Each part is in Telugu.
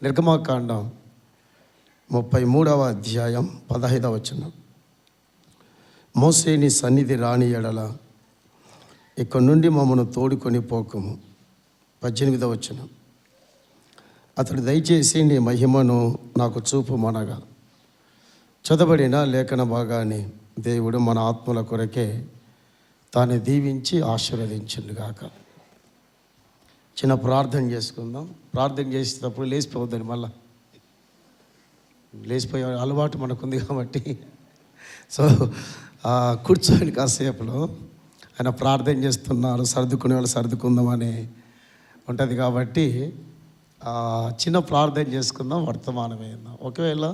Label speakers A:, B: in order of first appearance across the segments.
A: నిర్గమాకాండం 33వ అధ్యాయం 15వ వచనం. మోసే నీ సన్నిధి రాని ఎడల ఇక్కడ నుండి మమ్మను తోడుకొని పోకము. 18వ వచనం. అతడు దయచేసి నీ మహిమను నాకు చూపుమనగా చదవబడిన లేఖన భాగాన్ని దేవుడు మన ఆత్మల కొరకే తాను దీవించి ఆశీర్వదించుగాక. చిన్న ప్రార్థన చేసుకుందాం. ప్రార్థన చేసేటప్పుడు లేచిపోవద్దని, మళ్ళా లేచిపోయే అలవాటు మనకుంది కాబట్టి సో కూర్చొని కాసేపులో ఆయన ప్రార్థన చేస్తున్నారు. సర్దుకునే వాళ్ళు సర్దుకుందామని ఉంటుంది కాబట్టి చిన్న ప్రార్థన చేసుకుందాం, వర్తమానం వేద్దాం. ఒకవేళ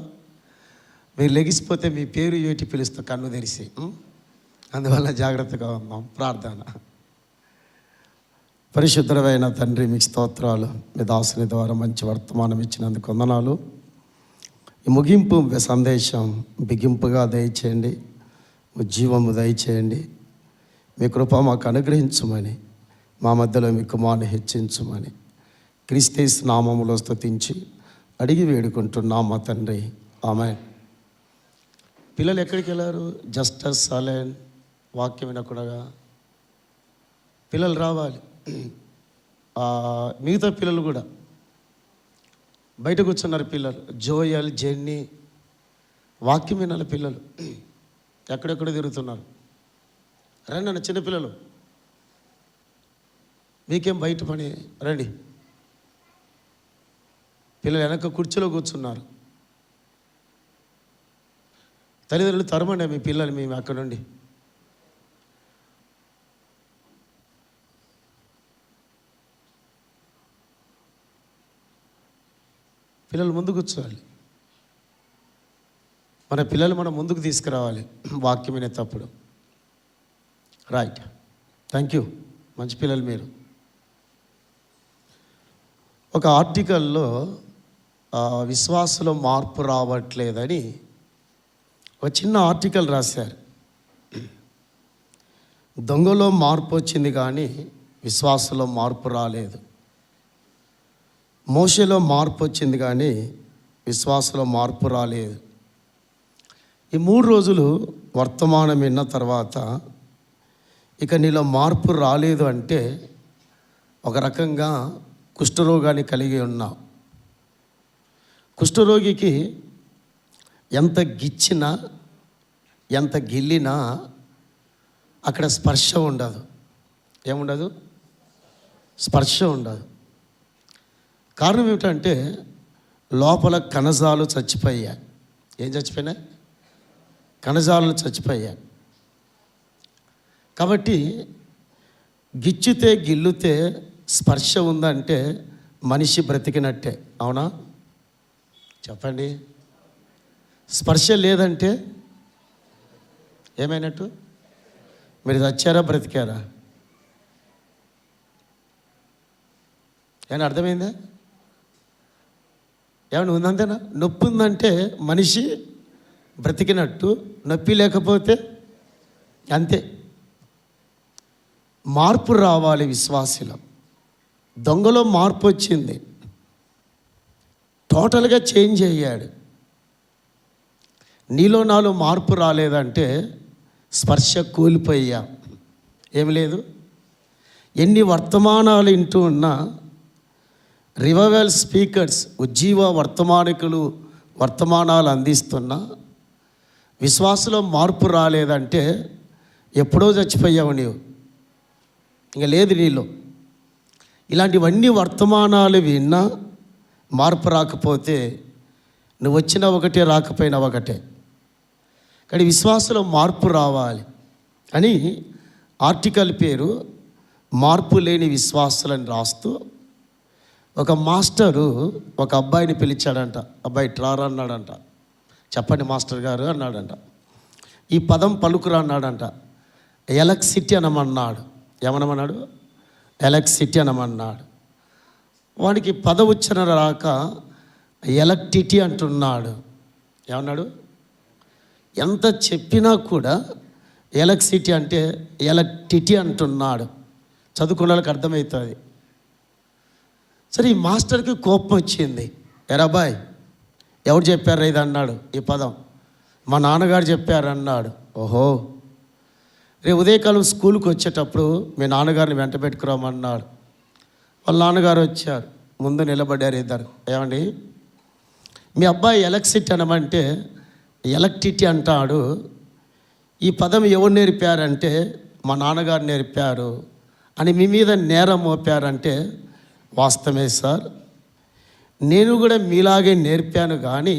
A: మీరు లెగిసిపోతే మీ పేరు ఏటి పిలుస్తా కన్ను తెరిసి, అందువల్ల జాగ్రత్తగా ఉందాం. ప్రార్థన. పరిశుద్ధమైన తండ్రి, మీకు స్తోత్రాలు. మీ దాసుని ద్వారా మంచి వర్తమానం ఇచ్చినందుకు వందనాలు. ఈ ముగింపు సందేశం బిగింపుగా దయచేయండి, జీవము దయచేయండి. మీ కృప మాకు అనుగ్రహించమని, మా మధ్యలో మీ కుమారుని హెచ్చించమని క్రీస్తు నామములో స్తుతించి అడిగి వేడుకుంటున్నాం మా తండ్రి, ఆమేన్. పిల్లలు ఎక్కడికి వెళ్ళారు? జస్టస్ సలెన్ వాక్యం వినకుండా పిల్లలు రావాలి. మిగతా పిల్లలు కూడా బయట కూర్చున్నారు. పిల్లలు జోయల్, జెన్నీ వాక్యం వినాలి. పిల్లలు ఎక్కడెక్కడ తిరుగుతున్నారు. రండి అన్న, చిన్నపిల్లలు మీకేం బయట పని, రండి. పిల్లలు వెనక కుర్చీలో కూర్చున్నారు. తల్లిదండ్రులు తరమండి మీ పిల్లలు మేము అక్కడ నుండి. పిల్లలు ముందు కూర్చోవాలి. మన పిల్లలు మనం ముందుకు తీసుకురావాలి వాక్యం వినేటప్పుడు. Right, thank you. మంచి పిల్లలు మీరు. ఒక ఆర్టికల్లో విశ్వాసంలో మార్పు రావట్లేదని ఒక చిన్న ఆర్టికల్ రాశారు. దొంగలో మార్పు వచ్చింది కానీ విశ్వాసంలో మార్పు రాలేదు. మోషేలో మార్పు వచ్చింది కానీ విశ్వాసంలో మార్పు రాలేదు. ఈ 3 రోజులు వర్తమానం విన్న తర్వాత ఇక నీలో మార్పు రాలేదు అంటే ఒక రకంగా కుష్ఠరోగాన్ని కలిగి ఉన్నావు. కుష్ఠరోగికి ఎంత గిచ్చినా ఎంత గిల్లినా అక్కడ స్పర్శ ఉండదు. ఏముండదు? స్పర్శ ఉండదు. కారణం ఏమిటంటే లోపల కణజాలు చచ్చిపోయాయి. ఏం చచ్చిపోయినాయి? కణజాలు చచ్చిపోయాయి. కాబట్టి గిచ్చితే గిల్లుతే స్పర్శ ఉందంటే మనిషి బ్రతికినట్టే. అవునా? చెప్పండి. స్పర్శ లేదంటే ఏమైనట్టు? మీరు చచ్చారా బ్రతికారా? ఏమన్నా అర్థమైందా? ఏమన్నా ఉందంతేనా? నొప్పి ఉందంటే మనిషి బ్రతికినట్టు, నొప్పి లేకపోతే అంతే. మార్పు రావాలి విశ్వాసిలో. దొంగలో మార్పు వచ్చింది, టోటల్గా చేంజ్ అయ్యాడు. నీలో నాలో మార్పు రాలేదంటే స్పర్శ కూలిపోయా. ఏమి లేదు. ఎన్ని వర్తమానాలు వింటూ ఉన్నా, రివైవల్ స్పీకర్స్, ఉజ్జీవ వర్తమానికులు వర్తమానాలు అందిస్తున్నా విశ్వాసంలో మార్పు రాలేదంటే ఎప్పుడో చచ్చిపోయావు నీవు. ఇంకా లేదు నీలో. ఇలాంటివన్నీ వర్తమానాలు విన్నా మార్పు రాకపోతే నువ్వు వచ్చినా ఒకటే, రాకపోయినా ఒకటే. కానీ విశ్వాసంలో మార్పు రావాలి అని ఆర్టికల్ పేరు మార్పు లేని విశ్వాసాలని రాస్తూ ఒక మాస్టరు ఒక అబ్బాయిని పిలిచాడంట. అబ్బాయి ట్రారా అన్నాడంట. చెప్పండి మాస్టర్ గారు అన్నాడంట. ఈ పదం పలుకురా అన్నాడంట. ఎలక్సిటీ అనమన్నాడు. ఏమనమన్నాడు? ఎలక్సిటీ అనమన్నాడు. వాడికి పద ఉచ్చారణ రాక ఎలక్టిటీ అంటున్నాడు. ఏమన్నాడు? ఎంత చెప్పినా కూడా ఎలక్సిటీ అంటే ఎలక్టిటీ అంటున్నాడు. చదువుకున్న వాళ్ళకి అర్థమవుతుంది. సరే, ఈ మాస్టర్కి కోపం వచ్చింది. ఎరాబాయ్ ఎవరు చెప్పారు ఇది అన్నాడు. ఈ పదం మా నాన్నగారు చెప్పారు అన్నాడు. ఓహో, రేపు ఉదయకాలం స్కూల్కి వచ్చేటప్పుడు మీ నాన్నగారిని వెంట పెట్టుకురామన్నాడు. వాళ్ళ నాన్నగారు వచ్చారు, ముందు నిలబడ్డారు ఇద్దరు. ఏమండి, మీ అబ్బాయి ఎలక్ట్రిసిటీ అనమంటే ఎలక్ట్రిటీ అంటాడు. ఈ పదం ఎవరు నేర్పారంటే మా నాన్నగారు నేర్పారు అని మీ మీద నేరం మోపారంటే వాస్తవమే సార్, నేను కూడా మీలాగే నేర్పాను, కానీ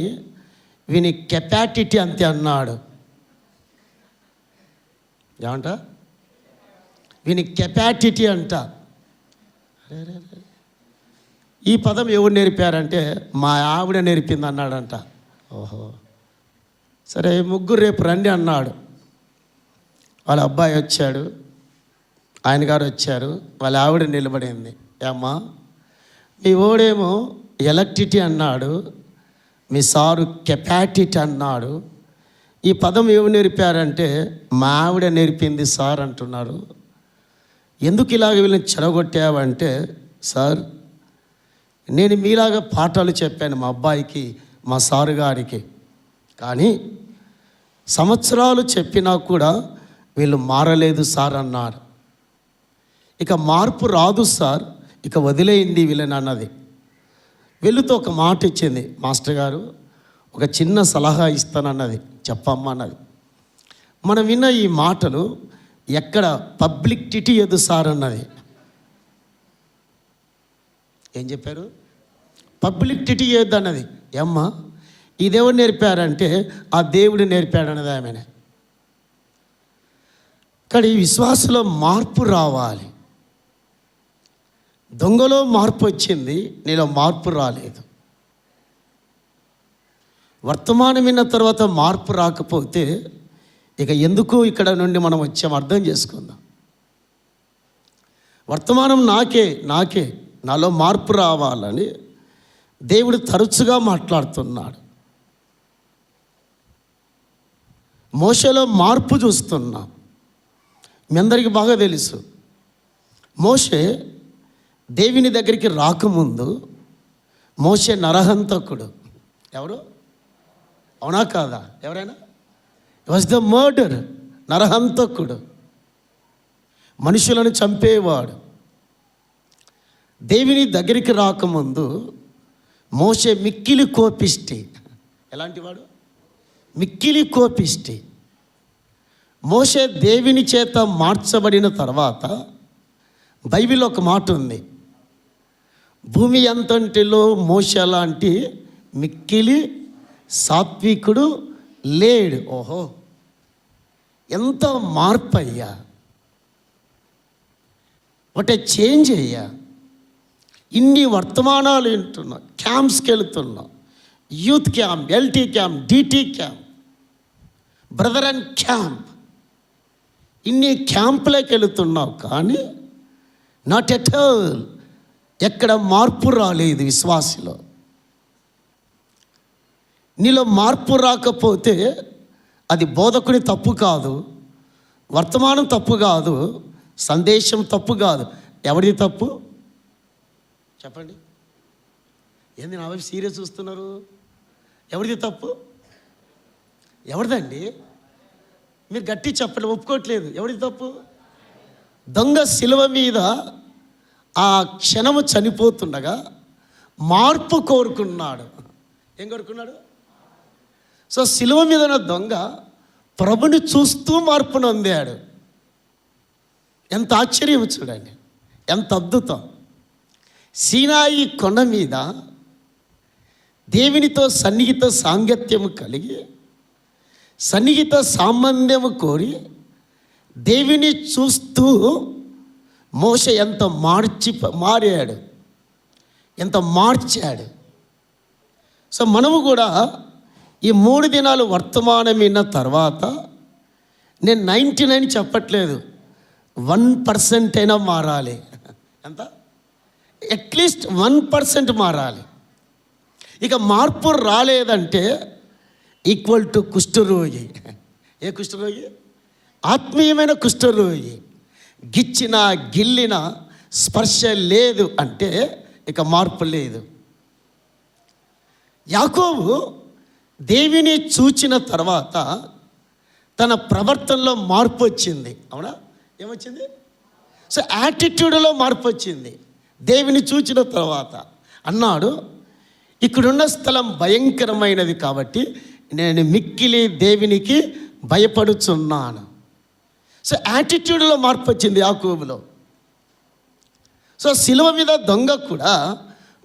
A: వీని కెపాసిటీ అంతే అన్నాడు. ఏమంట? వీని కెపాసిటీ అంట. ఈ పదం ఎవరు నేర్పారంటే మా ఆవిడ నేర్పింది అన్నాడంట. ఓహో, సరే ముగ్గురు రేపు రండి అన్నాడు. వాళ్ళ అబ్బాయి వచ్చాడు, ఆయన గారు వచ్చారు, వాళ్ళ ఆవిడ నిలబడింది. ఏమ్మా, మీ ఓడేమో ఎలక్ట్రిటీ అన్నాడు, మీ సారు కెపాసిటీ అన్నాడు. ఈ పదం ఎవరు నేర్పారంటే మా ఆవిడ నేర్పింది సార్ అంటున్నారు. ఎందుకు ఇలాగ వీళ్ళని చెడగొట్టావంటే, సార్ నేను మీలాగా పాఠాలు చెప్పాను మా అబ్బాయికి, మా సారు గారికి, కానీ సంవత్సరాలు చెప్పినా కూడా వీళ్ళు మారలేదు సార్ అన్నారు. ఇక మార్పు రాదు సార్, ఇక వదిలేయింది వీళ్ళని అన్నది. వెళుతూ ఒక మాట ఇచ్చింది, మాస్టర్ గారు ఒక చిన్న సలహా ఇస్తానన్నది, చెప్పమ్మా అన్నది. మనం విన్న ఈ మాటలు ఎక్కడ పబ్లిసిటీ ఎదు సార్ అన్నది. ఏం చెప్పారు? పబ్లిసిటీ ఏది అన్నది. ఏమ్మా, ఇదేవరు నేర్పారంటే ఆ దేవుడు నేర్పాడు అన్నది ఆమెనే. కానీ విశ్వాసంలో మార్పు రావాలి. దొంగలో మార్పు వచ్చింది, నీలో మార్పు రాలేదు. వర్తమానం విన్న తర్వాత మార్పు రాకపోతే ఇక ఎందుకు ఇక్కడ నుండి మనం వచ్చాం అర్థం చేసుకుందాం. వర్తమానం నాకే నాలో మార్పు రావాలని దేవుడు తరచుగా మాట్లాడుతున్నాడు. మోషేలో మార్పు చూస్తున్నాం. మీ అందరికీ బాగా తెలుసు, మోషే దేవుని దగ్గరికి రాకముందు మోషే నరహంతకుడు. ఎవరు? అవునా కాదా? ఎవరైనా? వాజ్ ద మర్డర్, నరహంతకుడు, మనుషులను చంపేవాడు. దేవుని దగ్గరికి రాకముందు మోషే మిక్కిలి కోపిష్టి. ఎలాంటి వాడు? మిక్కిలి కోపిష్టి. మోషే దేవుని చేత మార్చబడిన తర్వాత బైబిల్లో ఒక మాట ఉంది, భూమి అంతటిలో మోషే లాంటి మిక్కిలి సాత్వికుడు లేడు. ఓహో, ఎంత మార్పు అయ్యా, ఒకటే చేంజ్ అయ్యా. ఇన్ని వర్తమానాలు వింటున్నా, క్యాంప్స్కి వెళుతున్నా, youth camp, LT camp, DT camp, brother and camp, ఇన్ని క్యాంపులకు వెళుతున్నావు, కానీ నాట్ ఎట్ ఆల్ ఎక్కడ మార్పు రాలేదు విశ్వాసిలో. నీలో మార్పు రాకపోతే అది బోధకుడి తప్పు కాదు, వర్తమానం తప్పు కాదు, సందేశం తప్పు కాదు. ఎవరిది తప్పు చెప్పండి? ఏంది నా వైపు సీరియస్ చూస్తున్నారు? ఎవరిది తప్పు? ఎవరిదండి? మీరు గట్టి చెప్పండి, ఒప్పుకోవట్లేదు. ఎవరిది తప్పు? దొంగ శిలువ మీద ఆ క్షణము చనిపోతుండగా మార్పు కోరుకున్నాడు. ఏం కోరుకున్నాడు? సో శిలువ మీద ఉన్న దొంగ ప్రభుని చూస్తూ మార్పు నొందాడు. ఎంత ఆశ్చర్యం చూడండి, ఎంత అద్భుతం. సీనాయి కొండ మీద దేవునితో సన్నిహిత సాంగత్యము కలిగి, సన్నిహిత సాంబంధ్యము కోరి దేవుని చూస్తూ మోషే ఎంత మారాడు, ఎంత మార్చాడు. సో మనము కూడా ఈ 3 దినాలు వర్తమానం విన్న తర్వాత, నేను 99 చెప్పట్లేదు, 1% అయినా మారాలి. ఎంత? అట్లీస్ట్ 1% మారాలి. ఇక మార్పు రాలేదంటే ఈక్వల్ టు కుష్ఠరోగి. ఏ కుష్ఠరోగి? ఆత్మీయమైన కుష్ఠరోగి. గిచ్చిన గిల్లిన స్పర్శ లేదు అంటే ఇక మార్పు లేదు. యాకోబు దేవిని చూచిన తర్వాత తన ప్రవర్తనలో మార్పు వచ్చింది. అవునా? ఏమొచ్చింది? సో యాటిట్యూడ్లో మార్పు వచ్చింది. దేవిని చూచిన తర్వాత అన్నాడు, ఇక్కడున్న స్థలం భయంకరమైనది కాబట్టి నేను మిక్కిలి దేవునికి భయపడుచున్నాను. సో యాటిట్యూడ్లో మార్పు వచ్చింది యాకోబులో. సో శిలువ మీద దొంగ కూడా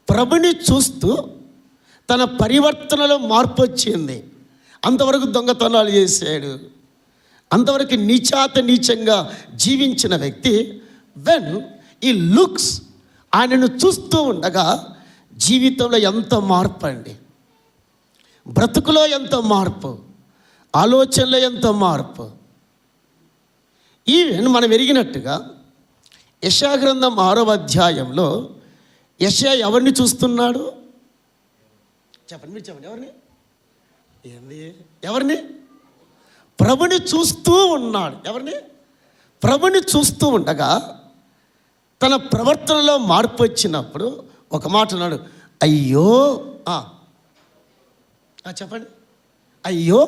A: ప్రభుని చూస్తూ తన పరివర్తనలో మార్పు వచ్చింది. అంతవరకు దొంగతనాలు చేశాడు, అంతవరకు నీచంగా జీవించిన వ్యక్తి వెన్ ఈ లుక్స్, ఆయనను చూస్తూ ఉండగా జీవితంలో ఎంత మార్పు అండి, బ్రతుకులో ఎంత మార్పు, ఆలోచనలో ఎంత మార్పు. ఈవెన్ మనం ఎరిగినట్టుగా యెషయా గ్రంథం 6వ అధ్యాయంలో యెషయా ఎవరిని చూస్తున్నాడు? చెప్పండి, మీరు చెప్పండి. ఎవరిని? ప్రభుని చూస్తూ ఉన్నాడు. ఎవరిని? ప్రభుని చూస్తూ ఉండగా తన ప్రవర్తనలో మార్పు వచ్చినప్పుడు ఒక మాట అన్నాడు, అయ్యో చెప్పండి, అయ్యో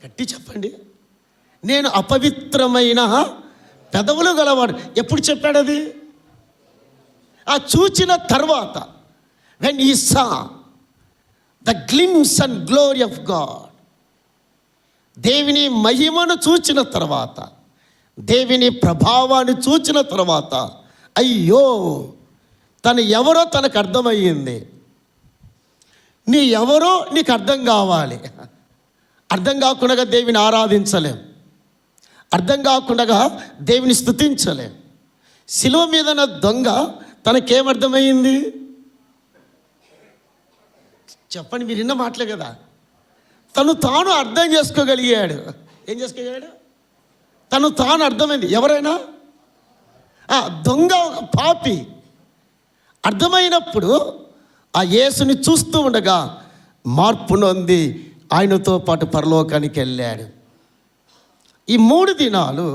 A: గట్టి చెప్పండి, నేను అపవిత్రమైన పెదవులు గలవాడు. ఎప్పుడు చెప్పాడు అది? చూచిన తర్వాత, when he saw the glimpse and glory of God, దేవుని మహిమను చూచిన తర్వాత, దేవుని ప్రభావాన్ని చూచిన తర్వాత, అయ్యో తను ఎవరో తనకు అర్థమయ్యింది. నీ ఎవరో నీకు అర్థం కావాలి. అర్థం కాకుండా దేవుని ఆరాధించలేం, అర్థం కాకుండా దేవుని స్తుతించలేం. శిలువ మీద నా దొంగ తనకేమర్థమైంది? చెప్పండి, మీరు విన్న మాటలే కదా. తను తాను అర్థం చేసుకోగలిగాడు. ఏం చేసుకోగలిగాడు? తను తాను అర్థమైంది. ఎవరైనా దొంగ, ఒక పాపి అర్థమైనప్పుడు ఆ యేసుని చూస్తూ ఉండగా మార్పు నొంది ఆయనతో పాటు పరలోకానికి వెళ్ళాడు. ఈ 3 దినాలు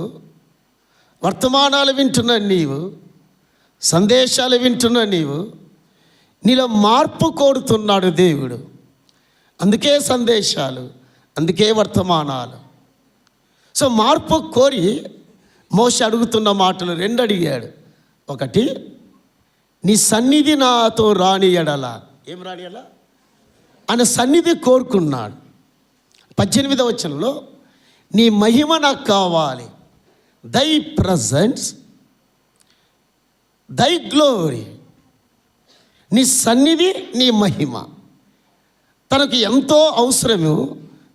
A: వర్తమానాలు వింటున్న నీవు, సందేశాలు వింటున్న నీలో మార్పు కోరుతున్నాడు దేవుడు. అందుకే సందేశాలు, అందుకే వర్తమానాలు. సో మార్పు కోరి మోషే అడుగుతున్న మాటలు 2 అడిగాడు. ఒకటి, నీ సన్నిధి నాతో రాని ఎడల. ఏం రాని ఎడల? ఆయన సన్నిధి కోరుకున్నాడు. 18వ వచనంలో, నీ మహిమ నాకు కావాలి, దై ప్రజెన్స్, దై గ్లోరీ. నీ సన్నిధి, నీ మహిమ తనకు ఎంతో అవసరము,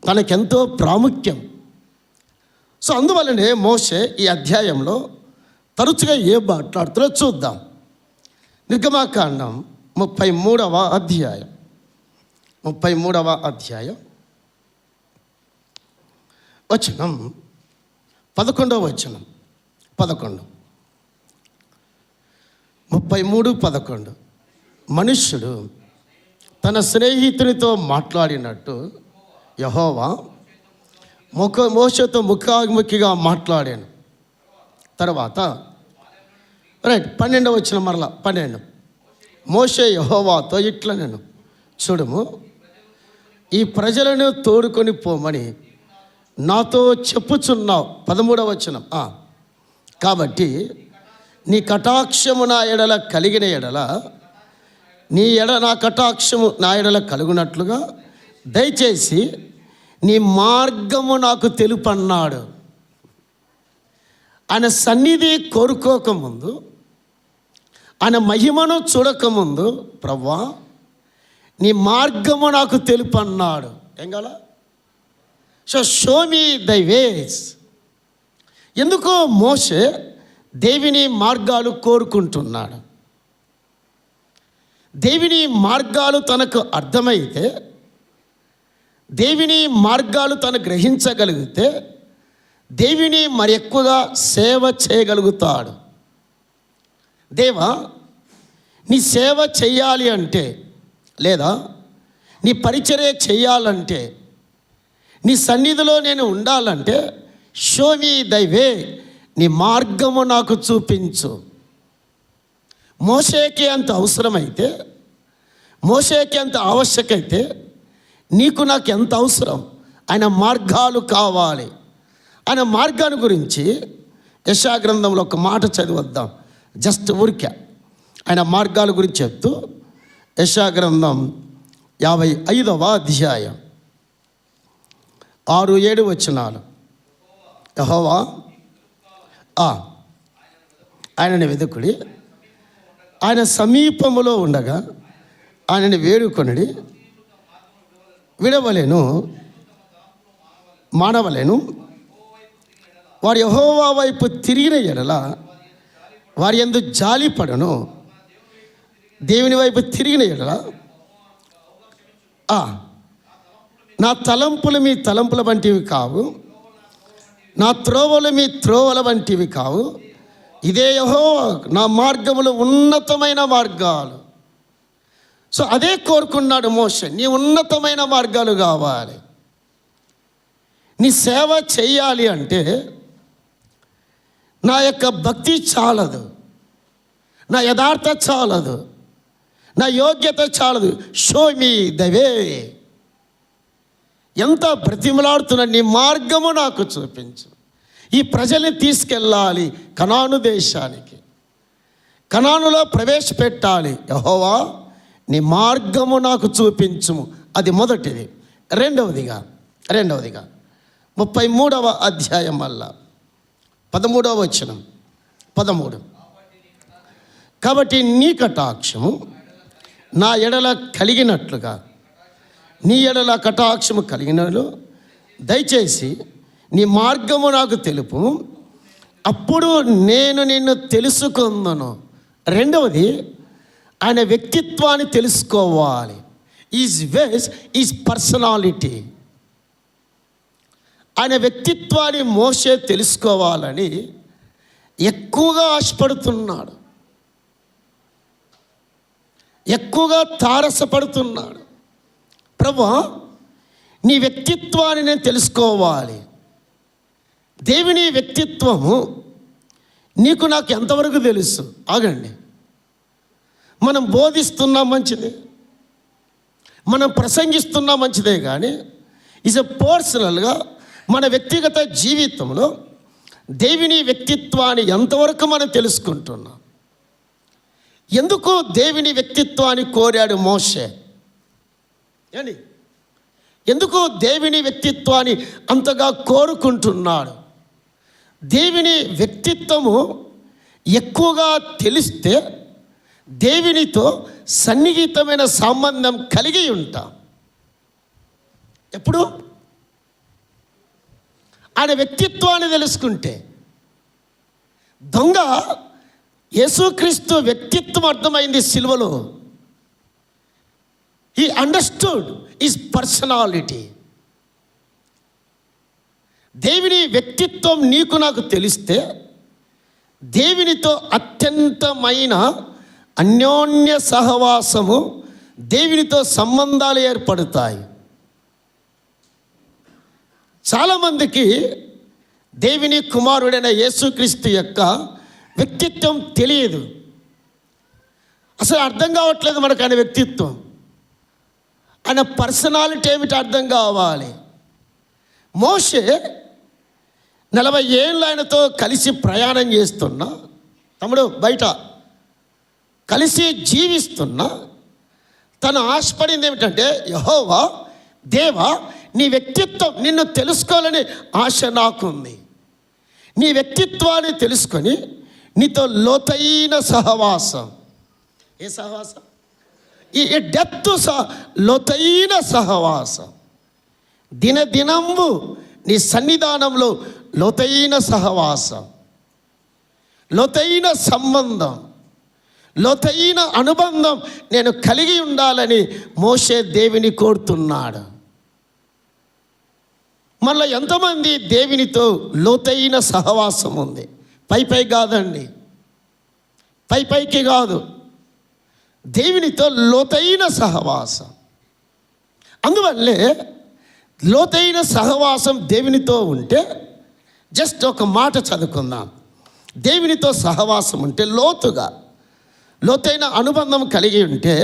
A: తనకెంతో ప్రాముఖ్యం. సో అందువల్లనే మోషే ఈ అధ్యాయంలో తరచుగా ఏం మాట్లాడుతుందో చూద్దాం. నిర్గమాకాండం 33వ అధ్యాయం, 33వ అధ్యాయం వచనం 11వ వచనం. 33:11. మనుష్యుడు తన స్నేహితునితో మాట్లాడినట్టు యెహోవా మోషేతో ముఖాముఖిగా మాట్లాడాను. తర్వాత 12వ వచనం, మరలా 12. మోషే యెహోవాతో ఇట్లా, నేను చూడుము, ఈ ప్రజలను తోడుకొని పోమని నాతో చెప్పుచున్నావు. 13వ వచనం. కాబట్టి నీ కటాక్షము నా ఎడల కలిగిన ఎడల, నా కటాక్షము నా ఎడల కలుగునట్లుగా దయచేసి నీ మార్గము నాకు తెలుపన్నాడు. ఆయన సన్నిధి కోరుకోకముందు, ఆయన మహిమను చూడకముందు, ప్రభువా నీ మార్గము నాకు తెలుపన్నాడు. ఏం కావాలా? సో షో మీ దై వేస్. ఎందుకో మోషే దేవుని మార్గాలు కోరుకుంటున్నాడు. దేవుని మార్గాలు తనకు అర్థమైతే, దేవుని మార్గాలు తను గ్రహించగలిగితే దేవుని మరి ఎక్కువగా సేవ చేయగలుగుతాడు. దేవా, నీ సేవ చెయ్యాలి అంటే, లేదా నీ పరిచర్య చెయ్యాలంటే, నీ సన్నిధిలో నేను ఉండాలంటే, షో మీ దై వే, నీ మార్గము నాకు చూపించు. మోషేకి అంత అవసరమైతే మోషేకి ఎంత ఆవశ్యకైతే నీకు నాకు ఎంత అవసరం. ఆయన మార్గాలు కావాలి. ఆయన మార్గాన్ని గురించి యెషయా గ్రంథంలో ఒక మాట చదివద్దాం. జస్ట్ ఊరికే ఆయన మార్గాల గురించి చెప్తూ యెషయా గ్రంథం 55వ అధ్యాయం 6-7 వచనాలు. యెహోవా ఆయనని వెదుకుడి, ఆయన సమీపములో ఉండగా ఆయనని వేడుకొనుడి, విడవలేను మానవలేను. వారు యెహోవా వైపు తిరిగిన ఎడల వారి యందు జాలిపడను. దేవుని వైపు తిరిగిన ఎడల నా తలంపులు మీ తలంపుల వంటివి కావు, నా త్రోవలు మీ త్రోవల వంటివి కావు. ఇదే యెహోవా నా మార్గములు ఉన్నతమైన మార్గాలు. సో అదే కోరుకున్నాడు మోషే. నీ ఉన్నతమైన మార్గాలు కావాలి. నీ సేవ చేయాలి అంటే నా యొక్క భక్తి చాలదు, నా యథార్థ చాలదు, నా యోగ్యత చాలదు. Show me the way. ఎంత బ్రతిమలాడుతున్నా నీ మార్గము నాకు చూపించు. ఈ ప్రజల్ని తీసుకెళ్ళాలి కనాను దేశానికి, కనానులో ప్రవేశపెట్టాలి. యెహోవా నీ మార్గము నాకు చూపించుము. అది మొదటిది. రెండవదిగా 33వ అధ్యాయం మళ్ళా 13వ వచనం 13. కాబట్టి నీ కటాక్షము నా ఎడల కలిగినట్లుగా నీ ఎడల కటాక్షము కలిగినట్లు దయచేసి నీ మార్గము నాకు తెలుపు, అప్పుడు నేను నిన్ను తెలుసుకుందును. రెండవది ఆయన వ్యక్తిత్వాన్ని తెలుసుకోవాలి. Is ways is personality. ఆయన వ్యక్తిత్వాన్ని మోషే తెలుసుకోవాలని ఎక్కువగా ఆశపడుతున్నాడు, ఎక్కువగా తారసపడుతున్నాడు. ప్రభువా నీ వ్యక్తిత్వాన్ని నేను తెలుసుకోవాలి. దేవుని వ్యక్తిత్వము నీకు నాకు ఎంతవరకు తెలుసు? ఆగండి. మనం బోధిస్తున్నా మంచిదే, మనం ప్రసంగిస్తున్నా మంచిదే, కానీ ఈజ్ ఎ పర్సనల్గా మన వ్యక్తిగత జీవితంలో దేవుని వ్యక్తిత్వాన్ని ఎంతవరకు మనం తెలుసుకుంటున్నాం? ఎందుకు దేవుని వ్యక్తిత్వాన్ని కోరాడు మోషే? ఏండి, ఎందుకు దేవుని వ్యక్తిత్వాన్ని అంతగా కోరుకుంటున్నాడు? దేవుని వ్యక్తిత్వము ఎక్కువగా తెలిస్తే దేవునితో సన్నిహితమైన సంబంధం కలిగి ఉంటాం. ఎప్పుడు? ఆయన వ్యక్తిత్వాన్ని తెలుసుకుంటే. దొంగ యేసుక్రీస్తు వ్యక్తిత్వం అర్థమైంది సిలువలో. He understood his personality. దేవుని వ్యక్తిత్వం నీకు నాకు తెలిస్తే దేవునితో అత్యంతమైన అన్యోన్య సహవాసము, దేవునితో సంబంధాలు ఏర్పడతాయి. చాలామందికి దేవుని కుమారుడైన యేసుక్రీస్తు యొక్క వ్యక్తిత్వం తెలియదు. అసలు అర్థం కావట్లేదు మనకు ఆయన వ్యక్తిత్వం. ఆయన పర్సనాలిటీ ఏమిటి అర్థం కావాలి. మోషే 40 ఏళ్ళు ఆయనతో కలిసి ప్రయాణం చేస్తున్నా, తమ్ముడు బయట కలిసి జీవిస్తున్నా, తను ఆశపడింది ఏమిటంటే, యెహోవా దేవా నీ వ్యక్తిత్వం నిన్ను తెలుసుకోవాలని ఆశ నాకుంది. నీ వ్యక్తిత్వాన్ని తెలుసుకొని నీతో లోతైన సహవాసం. ఏ సహవాసం? ఈ డెప్త్ లోతైన సహవాసం. దినదినంబు నీ సన్నిధానంలో లోతైన సహవాసం, లోతైన సంబంధం, లోతైన అనుబంధం నేను కలిగి ఉండాలని మోషే దేవుని కోరుతున్నాడు. మళ్ళీ ఎంతమంది దేవునితో లోతైన సహవాసం ఉంది? పై కాదండి, పైకి కాదు, దేవునితో లోతైన సహవాసం. అందువల్లే లోతైన సహవాసం దేవునితో ఉంటే, జస్ట్ ఒక మాట చదువుకుందాం. దేవునితో సహవాసం ఉంటే, లోతైన అనుబంధం కలిగి ఉంటే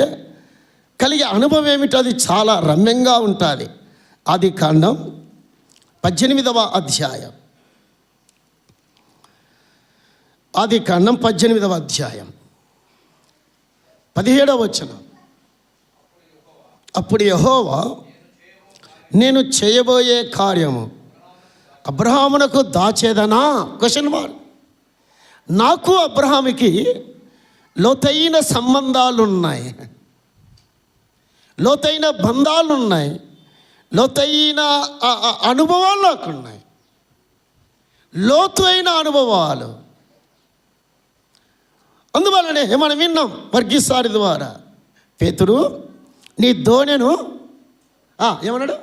A: కలిగే అనుభవం ఏమిటో అది చాలా రమ్యంగా ఉంటుంది. ఆదికాండం 18వ అధ్యాయం, ఆదికాండం 18వ అధ్యాయం 17వ వచనం. అప్పుడు యెహోవా, నేను చేయబోయే కార్యము అబ్రహామునకు దాచేదనా? Question mark. నాకు అబ్రహాముకి లోతైన సంబంధాలు ఉన్నాయి, లోతైన బంధాలు ఉన్నాయి, లోతైన అనుభవాలు నాకున్నాయి, లోతైన అనుభవాలు. అందువల్లనే మనం విన్నాం వర్గీసారి ద్వారా, పేతురు నీ దోణెను ఏమన్నాడు,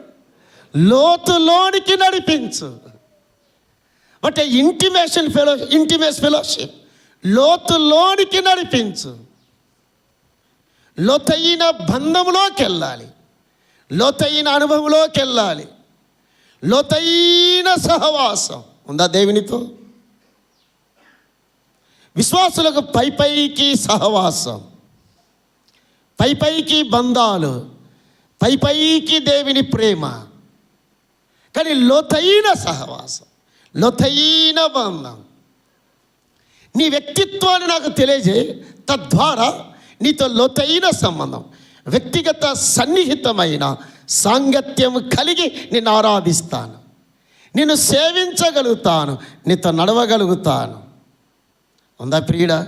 A: లోతులోనికి నడిపించు. బట్ ఇంటిమేస్ ఫెలోషిప్, లోతులోనికి నడిపించు. లోతైన బంధంలోకి వెళ్ళాలి, లోతైన అనుభవంలోకి వెళ్ళాలి, లోతైన సహవాసం ఉందా దేవునితో? విశ్వాసులకు పైకి సహవాసం, పైకి బంధాలు, పైకి దేవుని ప్రేమ, కానీ లోతైన సహవాసం, లోతైన బంధం. నీ వ్యక్తిత్వాన్ని నాకు తెలియజేయి, తద్వారా నీతో లోతైన సంబంధం, వ్యక్తిగత సన్నిహితమైన సాంగత్యం కలిగి నిన్ను ఆరాధిస్తాను, నిన్ను సేవించగలుగుతాను, నీతో నడవగలుగుతాను. ఉందా ప్రియుడా?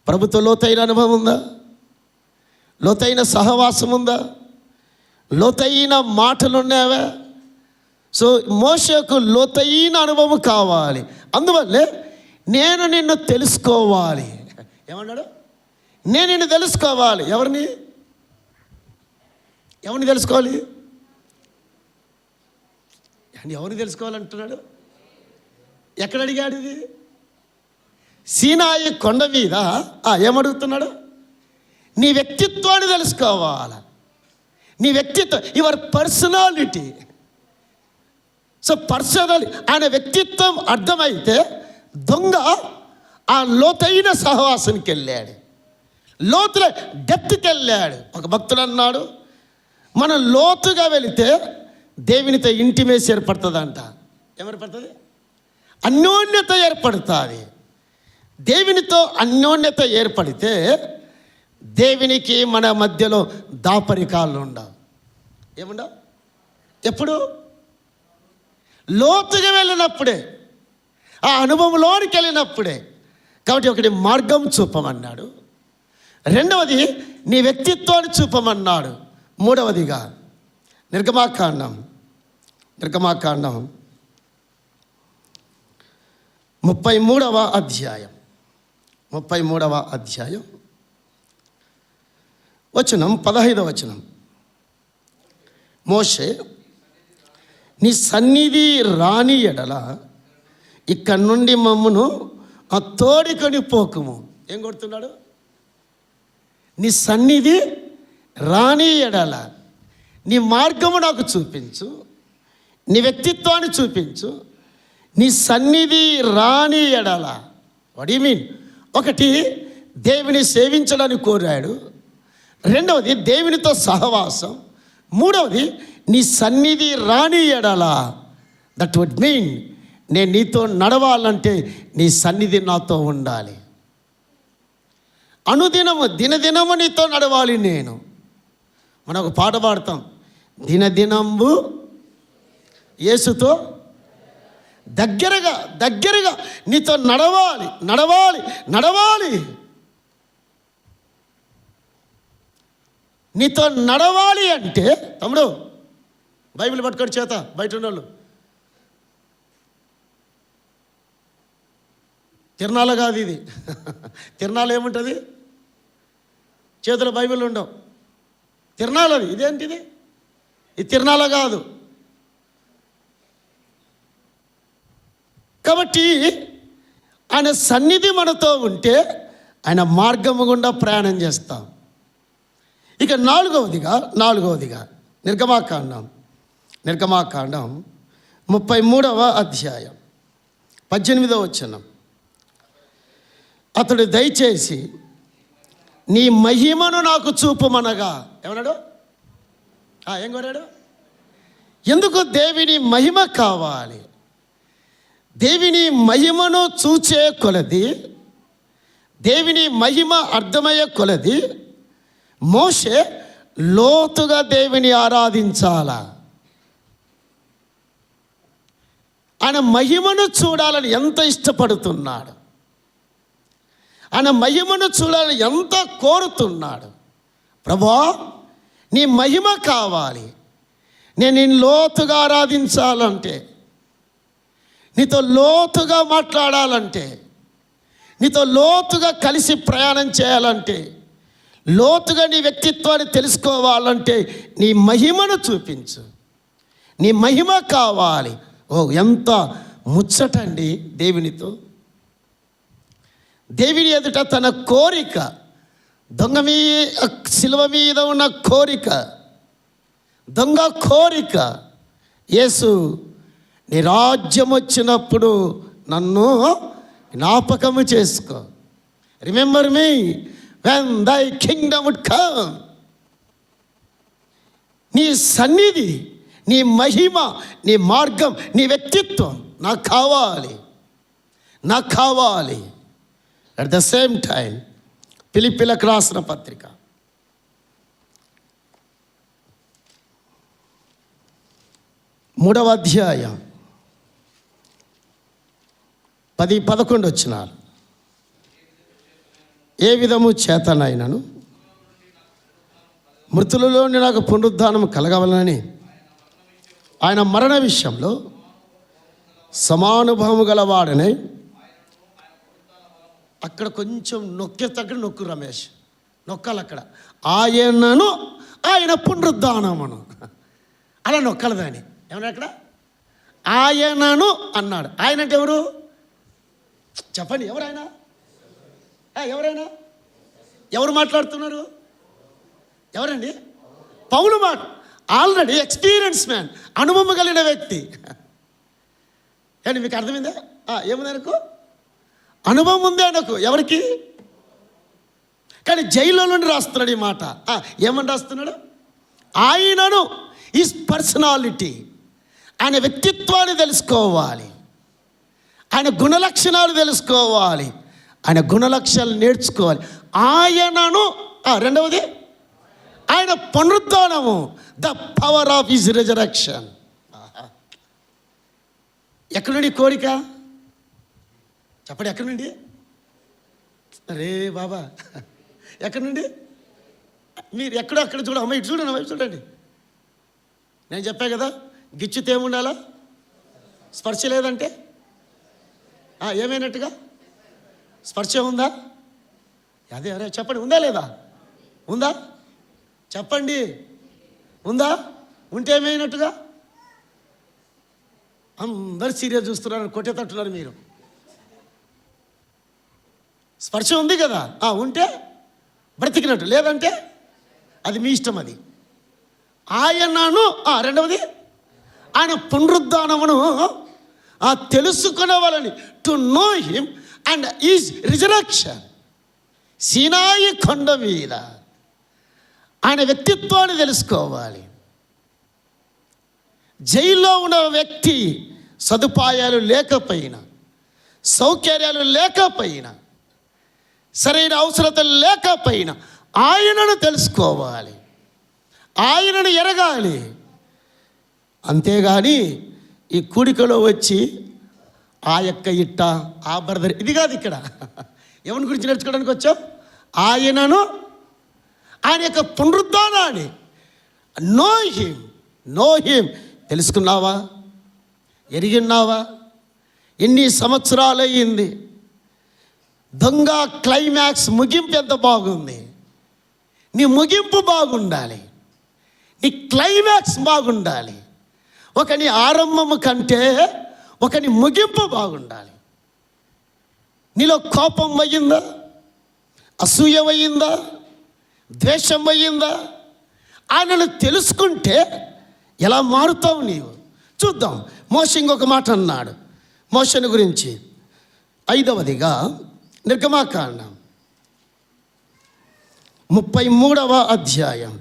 A: ప్రభుతో లోతైన అనుభవం ఉందా? లోతైన సహవాసం ఉందా? లోతైన మాటలు ఉన్నావా? సో మోషేకు లోతైన అనుభవం కావాలి. అందువల్లే నేను నిన్ను తెలుసుకోవాలి. ఏమన్నాడు? నేను నిన్ను తెలుసుకోవాలి. ఎవరిని తెలుసుకోవాలి? ఎవరిని తెలుసుకోవాలంటున్నాడు? ఎక్కడ అడిగాడు ఇది? సీనాయి కొండ మీద ఏమడుగుతున్నాడు? నీ వ్యక్తిత్వాన్ని తెలుసుకోవాలి. నీ వ్యక్తిత్వం, యువర్ పర్సనాలిటీ. సో ఆయన వ్యక్తిత్వం అర్థమైతే దొంగ ఆ లోతైన సహవాసానికి వెళ్ళాడు, లోతులో డెప్త్కి వెళ్ళాడు. ఒక భక్తుడు అన్నాడు, మనం లోతుగా వెళితే దేవునితో ఇంటిమేసి ఏర్పడుతుందంట. ఏర్పడుతుంది? అన్యోన్యత ఏర్పడుతుంది. దేవునితో అన్యోన్యత ఏర్పడితే దేవునికి మన మధ్యలో దాపరికాలు ఉండవు. ఏముండవు? ఎప్పుడు? లోతుగా వెళ్ళినప్పుడే, ఆ అనుభవంలోనికి వెళ్ళినప్పుడే. కాబట్టి ఒకటి మార్గం చూపమన్నాడు, రెండవది నీ వ్యక్తిత్వాన్ని చూపమన్నాడు, మూడవదిగా నిర్గమాకాండం 33వ అధ్యాయం వచనం 15వ వచనం. మోషే, నీ సన్నిధి రాని ఎడల ఇక్కడ నుండి మమ్మను తోడుకొని పోకుము. ఏం కొడుతున్నాడు? నీ సన్నిధి రాని ఎడల, నీ మార్గము నాకు చూపించు, నీ వ్యక్తిత్వాన్ని చూపించు. నీ సన్నిధి రాని ఎడల, వాట్ యు మీన్? ఒకటి, దేవుని సేవించడానికి కోరాడు, రెండవది దేవునితో సహవాసం, మూడవది నీ సన్నిధి రాని ఎడల. దట్ వుడ్ మీన్ నేను నీతో నడవాలంటే నీ సన్నిధి నాతో ఉండాలి. అనుదినము దినదినము నీతో నడవాలి నేను. మనం ఒక పాట పాడతాం, దినదినంబు యేసుతో దగ్గరగా నీతో నడవాలి. నీతో నడవాలి అంటే, తమ్ముడు బైబిల్ పట్టుకొని చేత బయట ఉన్నోళ్ళు, తిరణాల కాదు ఇది. తిరణాలు ఏముంటుంది? చేతుల బైబిల్ ఉండవు. తిరణాలది. ఇదేంటిది? ఇది తిరణాల కాదు. కాబట్టి ఆయన సన్నిధి మనతో ఉంటే ఆయన మార్గము గుండా ప్రయాణం చేస్తాం. ఇక నాలుగవదిగా నిర్గమాకాండం 33వ అధ్యాయం 18వ వచనం. అతడు దయచేసి నీ మహిమను నాకు చూపుమనగా. ఏమన్నాడు? ఏం కోరాడు? ఎందుకు దేవుని మహిమ కావాలి? దేవుని మహిమను చూచే కొలది, దేవుని మహిమ అర్థమయ్యే కొలది మోషే లోతుగా దేవుని ఆరాధించాలా. ఆయన మహిమను చూడాలని ఎంత ఇష్టపడుతున్నాడు, ఆయన మహిమను చూడాలని ఎంత కోరుతున్నాడు. ప్రభువా, నీ మహిమ కావాలి, నేను నిన్ను లోతుగా ఆరాధించాలంటే, నీతో లోతుగా మాట్లాడాలంటే, నీతో లోతుగా కలిసి ప్రయాణం చేయాలంటే, లోతుగా నీ వ్యక్తిత్వాన్ని తెలుసుకోవాలంటే నీ మహిమను చూపించు. నీ మహిమ కావాలి. ఎంత ముచ్చటండి దేవునితో. దేవుని ఎదుట తన కోరిక, శిలువ మీద ఉన్న కోరిక, దొంగ కోరిక. యేసు, నీ రాజ్యం వచ్చినప్పుడు నన్ను జ్ఞాపకము చేసుకో. Remember me when thy kingdom would come. నీ సన్నిధి, నీ మహిమ, నీ మార్గం, నీ వ్యక్తిత్వం నాకు కావాలి, నాకు కావాలి. అట్ ద సేమ్ టైం ఫిలిప్పీలకు రాసిన పత్రిక 3వ అధ్యాయం 10-11 వచనాలు. ఏ విధము చేతనైనను మృతులలో నాకు పునరుద్ధానం కలగవలనని ఆయన మరణ విషయంలో సమానుభవము గలవాడనే. అక్కడ కొంచెం నొక్కే తగ్గ నొక్కు రమేష్, నొక్కాలి అక్కడ. ఆయనను, ఆయన పునరుద్ధానమును అలా నొక్కాలి దాన్ని. ఏమన్నా అక్కడ ఆయనను అన్నాడు. ఆయన అంటే ఎవరు చెప్పండి? ఎవరైనా ఎవరైనా ఎవరు మాట్లాడుతున్నారు? ఎవరండి? పౌలు మాట. ఆల్రెడీ ఎక్స్పీరియన్స్ మ్యాన్, అనుభవం కలిగిన వ్యక్తి. కానీ మీకు అర్థమైందా? ఏముంది ఆయనకు? అనుభవం ఉంది ఆయనకు. ఎవరికి? కానీ జైల్లో నుండి రాస్తున్నాడు ఈ మాట. ఏమని రాస్తున్నాడు? ఆయనను, ఈజ్ పర్సనాలిటీ, ఆయన వ్యక్తిత్వాన్ని తెలుసుకోవాలి, ఆయన గుణలక్షణాలు తెలుసుకోవాలి, ఆయన గుణలక్షణాలు నేర్చుకోవాలి. ఆయనను, రెండవది ఆయన పునరుద్ధానము, the power of his resurrection. ఎక్కడి నుండి కోరిక చెప్పండి? ఎక్కడి నుండి? అరే బాబా, ఎక్కడి నుండి? మీరు ఎక్కడో అక్కడ చూడ. అమ్మ ఇటు చూడండి, అమ్మ చూడండి. నేను చెప్పా కదా, గిచ్చితే ఏముండాలా? స్పర్శ లేదంటే ఏమైనట్టుగా? స్పర్శ ఉందా? అదే అరే చెప్పండి, ఉందా లేదా? ఉందా? చెప్పండి, ఉందా? ఉంటే ఏమైనట్టుగా? అందరు సీరియస్ చూస్తున్నారు, కొట్టేటట్టున్నారు మీరు. స్పర్శ ఉంది కదా, ఉంటే బ్రతికినట్టు, లేదంటే అది మీ ఇష్టం. అది ఆయనను, రెండవది ఆయన పునరుద్ధానమును తెలుసుకునేవాళ్ళని, to know him and his resurrection. సీనాయి కొండ మీద ఆయన వ్యక్తిత్వాన్ని తెలుసుకోవాలి. జైల్లో ఉన్న వ్యక్తి సదుపాయాలు లేకపోయినా, సౌకర్యాలు లేకపోయినా, సరైన అవసరతలు లేకపోయినా ఆయనను తెలుసుకోవాలి, ఆయనను ఎరగాలి. అంతేగాని ఈ కూడికలో వచ్చి ఆ యొక్క ఇట్ట, ఆ బ్రదర్, ఇది కాదు. ఇక్కడ ఎవరి గురించి నేర్చుకోవడానికి వచ్చావు? ఆయనను, ఆయన యొక్క పునరుద్ధానాన్ని, నో హిమ్, నో హిమ్. తెలుసుకున్నావా? ఎరిగిన్నావా? ఎన్ని సంవత్సరాలు అయ్యింది? దొంగ క్లైమాక్స్, ముగింపు ఎంత బాగుంది. నీ ముగింపు బాగుండాలి, నీ క్లైమాక్స్ బాగుండాలి. ఒకని ఆరంభము కంటే ఒకని ముగింపు బాగుండాలి. నీలో కోపం అయ్యిందా? అసూయ అయ్యిందా? ద్వేషం అయ్యిందా? ఆయనను తెలుసుకుంటే ఎలా మారుతావు నీవు? చూద్దాం. మోషే ఇంకొక మాట అన్నాడు మోషేను గురించి. 5వదిగా నిర్గమాకాండం 33వ అధ్యాయం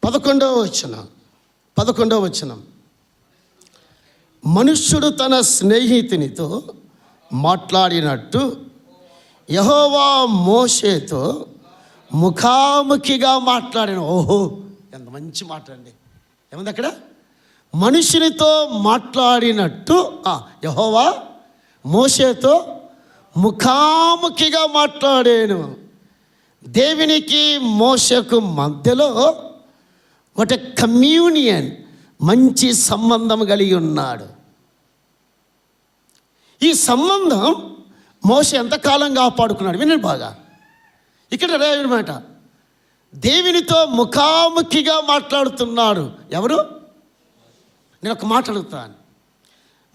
A: 11వ వచనం. మనుష్యుడు తన స్నేహితునితో మాట్లాడినట్టు యెహోవా మోషేతో ముఖాముఖిగా మాట్లాడిన. ఓహో, ఎంత మంచి మాట అండి. ఏముంది అక్కడ? మనుషునితో మాట్లాడినట్టు యెహోవా మోషేతో ముఖాముఖిగా మాట్లాడాను. దేవునికి మోషకు మధ్యలో ఒక కమ్యూనియన్, మంచి సంబంధం కలిగి ఉన్నాడు. ఈ సంబంధం మోషే ఎంతకాలం కాపాడుకున్నాడు? వినండి బాగా. ఇక్కడ మాట, దేవునితో ముఖాముఖిగా మాట్లాడుతున్నాడు. ఎవరు? నేను ఒక మాట అడుగుతాను,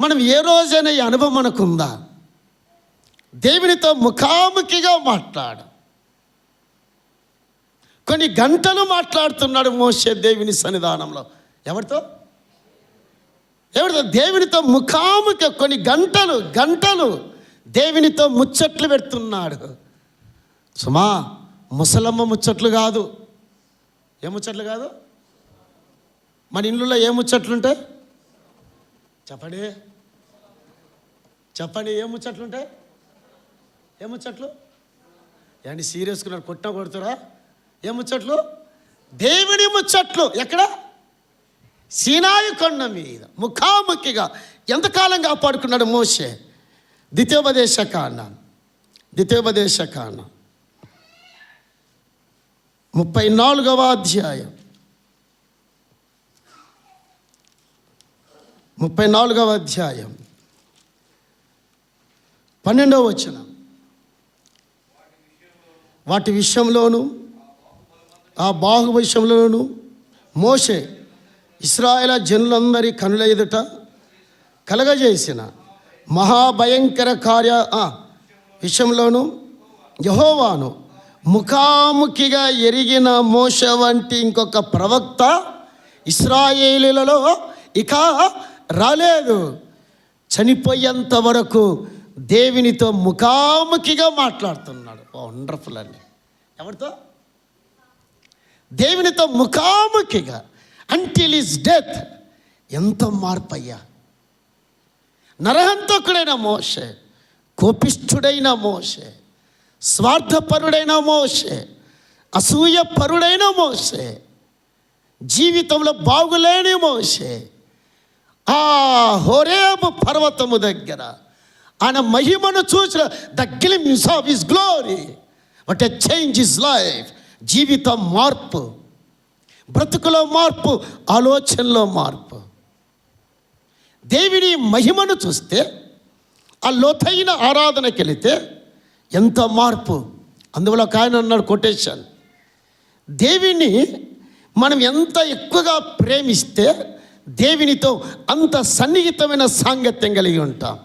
A: మనం ఏ రోజైనా ఈ అనుభవం మనకుందా? దేవునితో ముఖాముఖిగా మాట్లాడు. కొన్ని గంటలు మాట్లాడుతున్నాడు మోషే దేవుని సన్నిధానంలో. ఎవరితో? దేవునితో ముఖాముఖి కొన్ని గంటలు దేవునితో ముచ్చట్లు పెడుతున్నాడు. సుమా, ముసలమ్మ ముచ్చట్లు కాదు. ఏ ముచ్చట్లు కాదు? మన ఇళ్ళలో ఏ ముచ్చట్లుంటాయి? చెప్పండి, ఏ ముచ్చట్లుంటాయి? ఏ ముచ్చట్లు? ఏంటి సీరియస్గా కొడతారా? ఏ ముచ్చట్లు? దేవుని ముచ్చట్లు. ఎక్కడ? సీనాయి కొండ మీద ముఖాముఖిగా ఎంతకాలం కాపాడుకున్నాడు మోషే? ద్వితీయోపదేశ కాండం 34వ అధ్యాయం 12వ వచనం. వాటి విషయంలోను ఆ బాహు విషయంలోను మోషే ఇశ్రాయేలు జనులందరి కనుల ఎదుట కలగజేసిన మహాభయంకర కార్య విషయంలోను యెహోవాను ముఖాముఖిగా ఎరిగిన మోషే వంటి ఇంకొక ప్రవక్త ఇశ్రాయేలీలలో ఇక రాలేదు. చనిపోయేంత వరకు దేవునితో ముఖాముఖిగా మాట్లాడుతున్నాడు. వండర్ఫుల్ అండి. ఎవరితో? దేవునితో ముఖాముఖిగా అంటిల్ హిస్ డెత్. ఎంత మార్పు అయ్యా! నరహంతకుడైన మోషే, కోపిష్ఠుడైన మోషే, స్వార్థపరుడైన మోషే, అసూయపరుడైన మోషే, జీవితంలో బాగులేని మోషే ఆ హోరేబు పర్వతము దగ్గర ఆయన మహిమను చూసిన the glimpse of his glory. What a change his life. జీవిత మార్పు, బ్రతుకులో మార్పు, ఆలోచనలో మార్పు. దేవుని మహిమను చూస్తే, ఆ లోతైన ఆరాధనకి వెళితే ఎంత మార్పు. అందువల్ల ఒక ఆయన అన్నాడు, కొటేషన్, దేవుని మనం ఎంత ఎక్కువగా ప్రేమిస్తే దేవునితో అంత సన్నిహితమైన సాంగత్యం కలిగి ఉంటాం.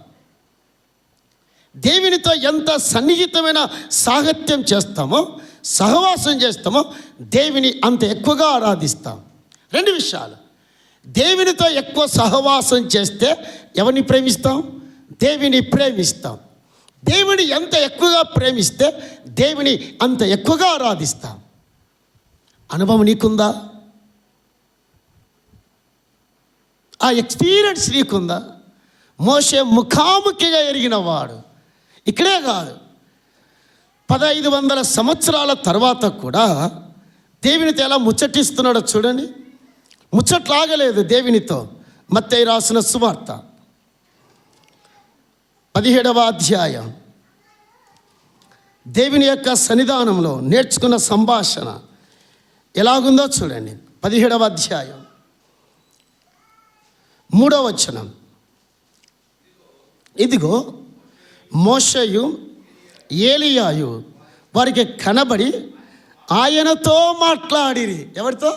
A: దేవునితో ఎంత సన్నిహితమైన సాంగత్యం చేస్తామో, సహవాసం చేస్తామో, దేవుని అంత ఎక్కువగా ఆరాధిస్తాం. రెండు విషయాలు. దేవునితో ఎక్కువ సహవాసం చేస్తే ఎవరిని ప్రేమిస్తాం? దేవుని ప్రేమిస్తాం. దేవుని ఎంత ఎక్కువగా ప్రేమిస్తే దేవుని అంత ఎక్కువగా ఆరాధిస్తాం. అనుభవం నీకుందా? ఆ ఎక్స్పీరియన్స్ నీకుందా? మోషే ముఖాముఖిగా ఎరిగిన వాడు. ఇక్కడే కాదు, 1500 సంవత్సరాల తర్వాత కూడా దేవునితో ఎలా ముచ్చటిస్తున్నాడో చూడండి. ముచ్చట్లాగలేదు దేవునితో. మత్తయి రాసిన సువార్త 17వ అధ్యాయం దేవుని యొక్క సన్నిధానంలో నేర్చుకున్న సంభాషణ ఎలాగుందో చూడండి. 17వ అధ్యాయం 3వ వచనం. ఇదిగో మోషేయు ఏలియాయు వారికి కనబడి ఆయనతో మాట్లాడిరి. ఎవరితో?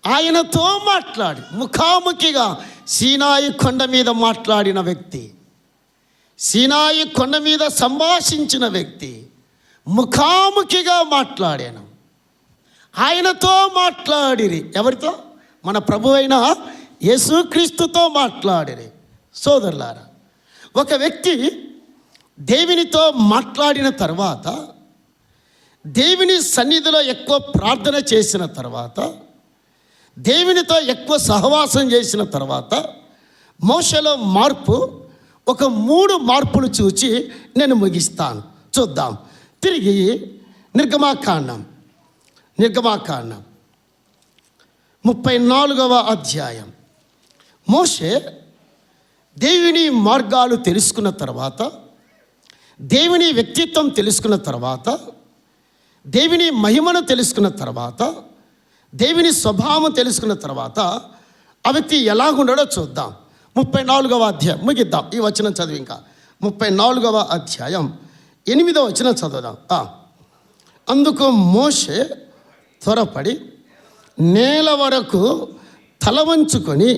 A: ఆయనతో మాట్లాడి, ముఖాముఖిగా సీనాయి కొండ మీద మాట్లాడిన వ్యక్తి, సీనాయి కొండ మీద సంభాషించిన వ్యక్తి ముఖాముఖిగా మాట్లాడాను. ఆయనతో మాట్లాడిరి. ఎవరితో? మన ప్రభు అయిన యేసుక్రీస్తుతో మాట్లాడిరి. సోదరులారా, ఒక వ్యక్తి దేవునితో మాట్లాడిన తర్వాత, దేవుని సన్నిధిలో ఎక్కువ ప్రార్థన చేసిన తర్వాత, దేవునితో ఎక్కువ సహవాసం చేసిన తర్వాత మోషేలో మార్పు, ఒక 3 మార్పులు చూచి నేను ముగిస్తాను. చూద్దాం. తిరిగి నిర్గమాకాండం 34వ అధ్యాయం. మోషే దేవుని మార్గాలు తెలుసుకున్న తర్వాత, దేవుని వ్యక్తిత్వం తెలుసుకున్న తర్వాత, దేవుని మహిమను తెలుసుకున్న తర్వాత, దేవుని స్వభావం తెలుసుకున్న తర్వాత ఆ వ్యక్తి ఎలాగుండాడో చూద్దాం. 34వ అధ్యాయం ముగిద్దాం. ఈ వచనం చదివి ఇంకా 34వ అధ్యాయం 8వ వచనం చదువుదాం. అందుకు మోషే త్వరపడి నేల వరకు తల వంచుకొని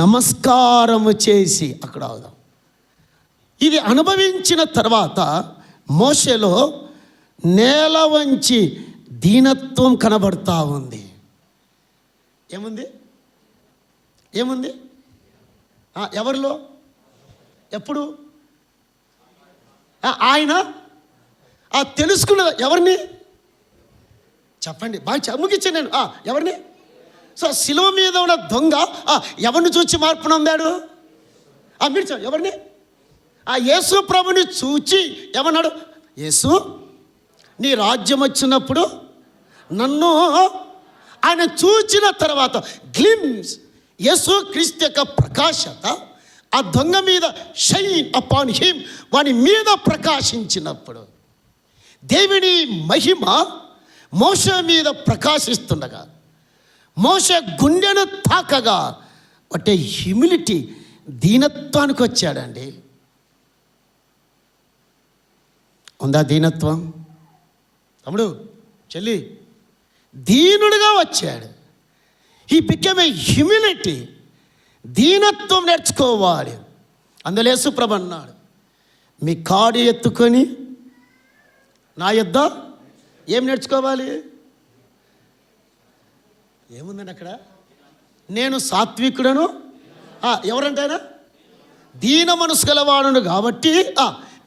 A: నమస్కారము చేసి, అక్కడ అవుదాం. ఇది అనుభవించిన తర్వాత మోషేలో నేల వంచి దీనత్వం కనబడతా ఉంది. ఏముంది ఎవరిలో? ఎప్పుడు? ఆయన తెలుసుకున్నది ఎవరిని చెప్పండి, బాగా ముగించాను నేను. ఎవరిని? సో శిలువ మీద ఉన్న దొంగ ఎవరిని చూచి మార్పు నొందాడు? మీరు ఎవరిని? యేసు ప్రభుని చూచి ఏమన్నాడు? యేసు, నీ రాజ్యం వచ్చినప్పుడు నన్ను, ఆయన చూచిన తర్వాత గ్లిమ్స్, యేసు క్రీస్తు యొక్క ప్రకాశత ఆ దొంగ మీద షైన్ అపాన్ హిమ్, వాని మీద ప్రకాశించినప్పుడు దేవుని మహిమ మోషే మీద ప్రకాశిస్తుండగా, మోషే గుండెను తాకగా అంటే హ్యూమిలిటీ, దీనత్వానికి వచ్చాడండి. ఉందా దీనత్వం? తమ్ముడు, చెల్లి, దీనుడుగా వచ్చాడు. He became a humility. దీనత్వం నేర్చుకోవాలి. అందులో యేసుప్రభు అన్నాడు, మీ కాడి ఎత్తుకొని నా యొద్ద ఏం నేర్చుకోవాలి? ఏముందండి అక్కడ? నేను సాత్వికుడను, ఎవరంటే ఆయన దీన మనసు గలవాడును కాబట్టి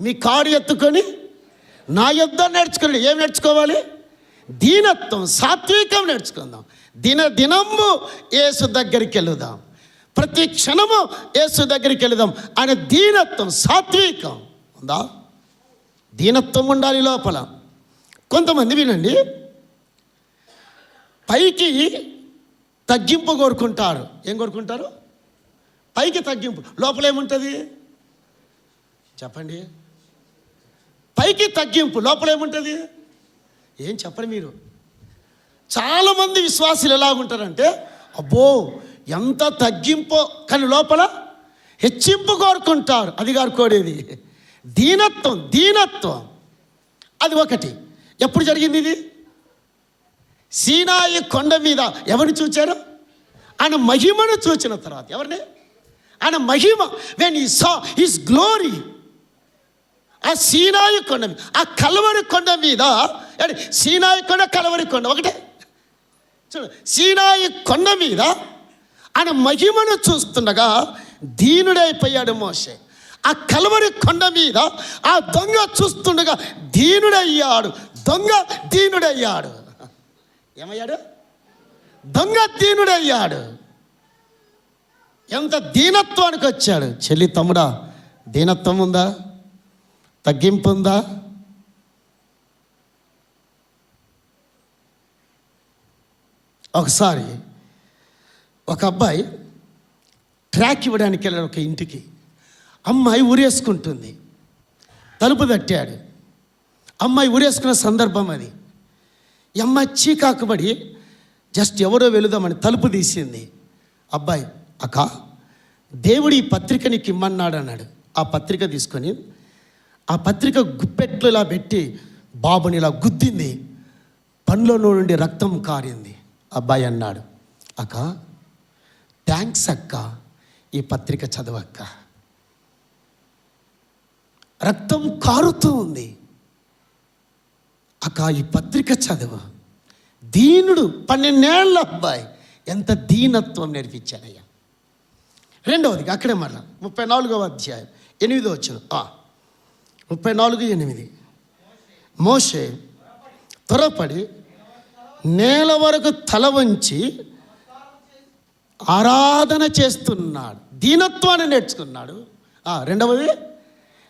A: మీ కాడి ఎత్తుకొని నా యొద్ద నేర్చుకోండి. ఏం నేర్చుకోవాలి? దీనత్వం, సాత్వికం నేర్చుకుందాం. దినము యేసు దగ్గరికి వెళుదాం, ప్రతి క్షణము యేసు దగ్గరికి వెళుదాం. ఆయన దీనత్వం, సాత్వికం ఉందా? దీనత్వం ఉండాలి లోపల. కొంతమంది వినండి, పైకి తగ్గింపు కోరుకుంటారు. ఏం కోరుకుంటారు? పైకి తగ్గింపు. లోపల ఏముంటుంది చెప్పండి? పైకి తగ్గింపు, లోపల ఏముంటుంది? ఏం చెప్పండి మీరు? చాలామంది విశ్వాసులు ఎలాగుంటారంటే, అబ్బో ఎంత తగ్గింపో, కానీ లోపల హెచ్చింపు కోరుకుంటారు. అది కోరేది దీనత్వం. అది ఒకటి. ఎప్పుడు జరిగింది ఇది? సీనాయి కొండ మీద ఎవరిని చూచారు? ఆయన మహిమను చూచిన తర్వాత. ఎవరిని? ఆయన మహిమ. When he saw his glory. ఆ సీనాయి కొండ మీద, ఆ కల్వరి కొండ మీద, సీనాయి కొండ, కల్వరి కొండ ఒకటే. చూడు, సీనాయి కొండ మీద ఆయన మహిమను చూస్తుండగా దీనుడైపోయాడు మోషే. ఆ కల్వరి కొండ మీద ఆ దొంగ చూస్తుండగా దీనుడయ్యాడు. దీనుడయ్యాడు. ఏమయ్యాడు? దొంగ దీనుడయ్యాడు. ఎంత దీనత్వానికి వచ్చాడు. చెల్లి, తమ్ముడా, దీనత్వం ఉందా? తగ్గింపు ఉందా? ఒకసారి ఒక అబ్బాయి ట్రాక్ ఇవ్వడానికి వెళ్ళాడు ఒక ఇంటికి. అమ్మాయి ఊరేసుకుంటుంది. తలుపు తట్టాడు. అమ్మాయి ఊరేసుకున్న సందర్భం అది. ఈ అమ్మాయి చీకాకుబడి జస్ట్ ఎవరో వెళుదామని తలుపు తీసింది. అబ్బాయి, అక్క, దేవుడు ఈ పత్రిక నీకు ఇమ్మన్నాడు అన్నాడు. ఆ పత్రిక తీసుకొని ఆ పత్రిక గుప్పెట్లు ఇలా పెట్టి బాబుని ఇలా గుద్దింది. పండ్లో నుండి రక్తం కారింది. అబ్బాయి అన్నాడు, అక్క థ్యాంక్స్ అక్క, ఈ పత్రిక చదవక్క. రక్తం కారుతూ ఉంది. అక్క ఈ పత్రిక చదువు. దీనుడు, 12 ఏళ్ళ అబ్బాయి, ఎంత దీనత్వం నేర్పించానయ్యా. రెండవది అక్కడే మళ్ళా 34వ అధ్యాయం 8వ వచనం. 34:8 మోషే త్వరపడి నేల వరకు తల వంచి ఆరాధన చేస్తున్నాడు, దీనత్వాన్ని నేర్చుకున్నాడు. రెండవది,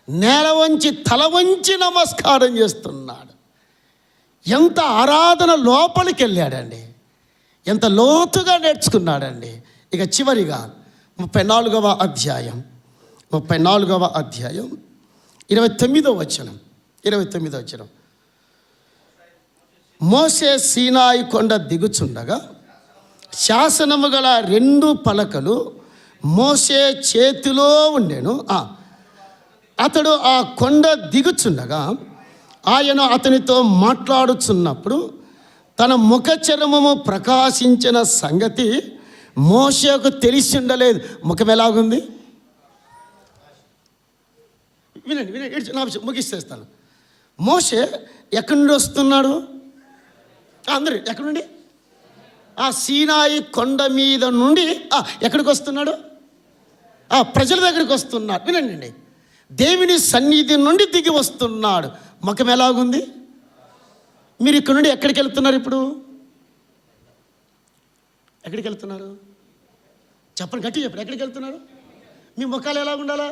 A: నేల వంచి తల వంచి నమస్కారం చేస్తున్నాడు. ఎంత ఆరాధన లోపలికి వెళ్ళాడండి, ఎంత లోతుగా నేర్చుకున్నాడండి. ఇక చివరిగా 34వ అధ్యాయం 29వ వచనం. మోషే సీనాయి కొండ దిగుచుండగా శాసనము గల 2 పలకలు మోషే చేతిలో ఉండెను. అతడు ఆ కొండ దిగుచుండగా ఆయన అతనితో మాట్లాడుచున్నప్పుడు తన ముఖ చర్మము ప్రకాశించిన సంగతి మోషేకు తెలిసి ఉండలేదు. ముఖం ఎలాగుంది? వినండి, ముగిస్తేస్తాను. మోషే ఎక్కడి నుండి వస్తున్నాడు? అందరూ ఎక్కడి నుండి? ఆ సీనాయి కొండ మీద నుండి ఎక్కడికి వస్తున్నాడు? ప్రజల దగ్గరికి వస్తున్నాడు. వినండి, దేవుని సన్నిధి నుండి దిగి వస్తున్నాడు. ముఖం ఎలాగుంది? మీరు ఇక్కడ నుండి ఎక్కడికి వెళ్తున్నారు? ఇప్పుడు ఎక్కడికి వెళ్తున్నారు? చెప్పండి, గట్టిగా చెప్పండి. ఎక్కడికి వెళ్తున్నారు? మీ ముఖాలు ఎలా ఉండాలా?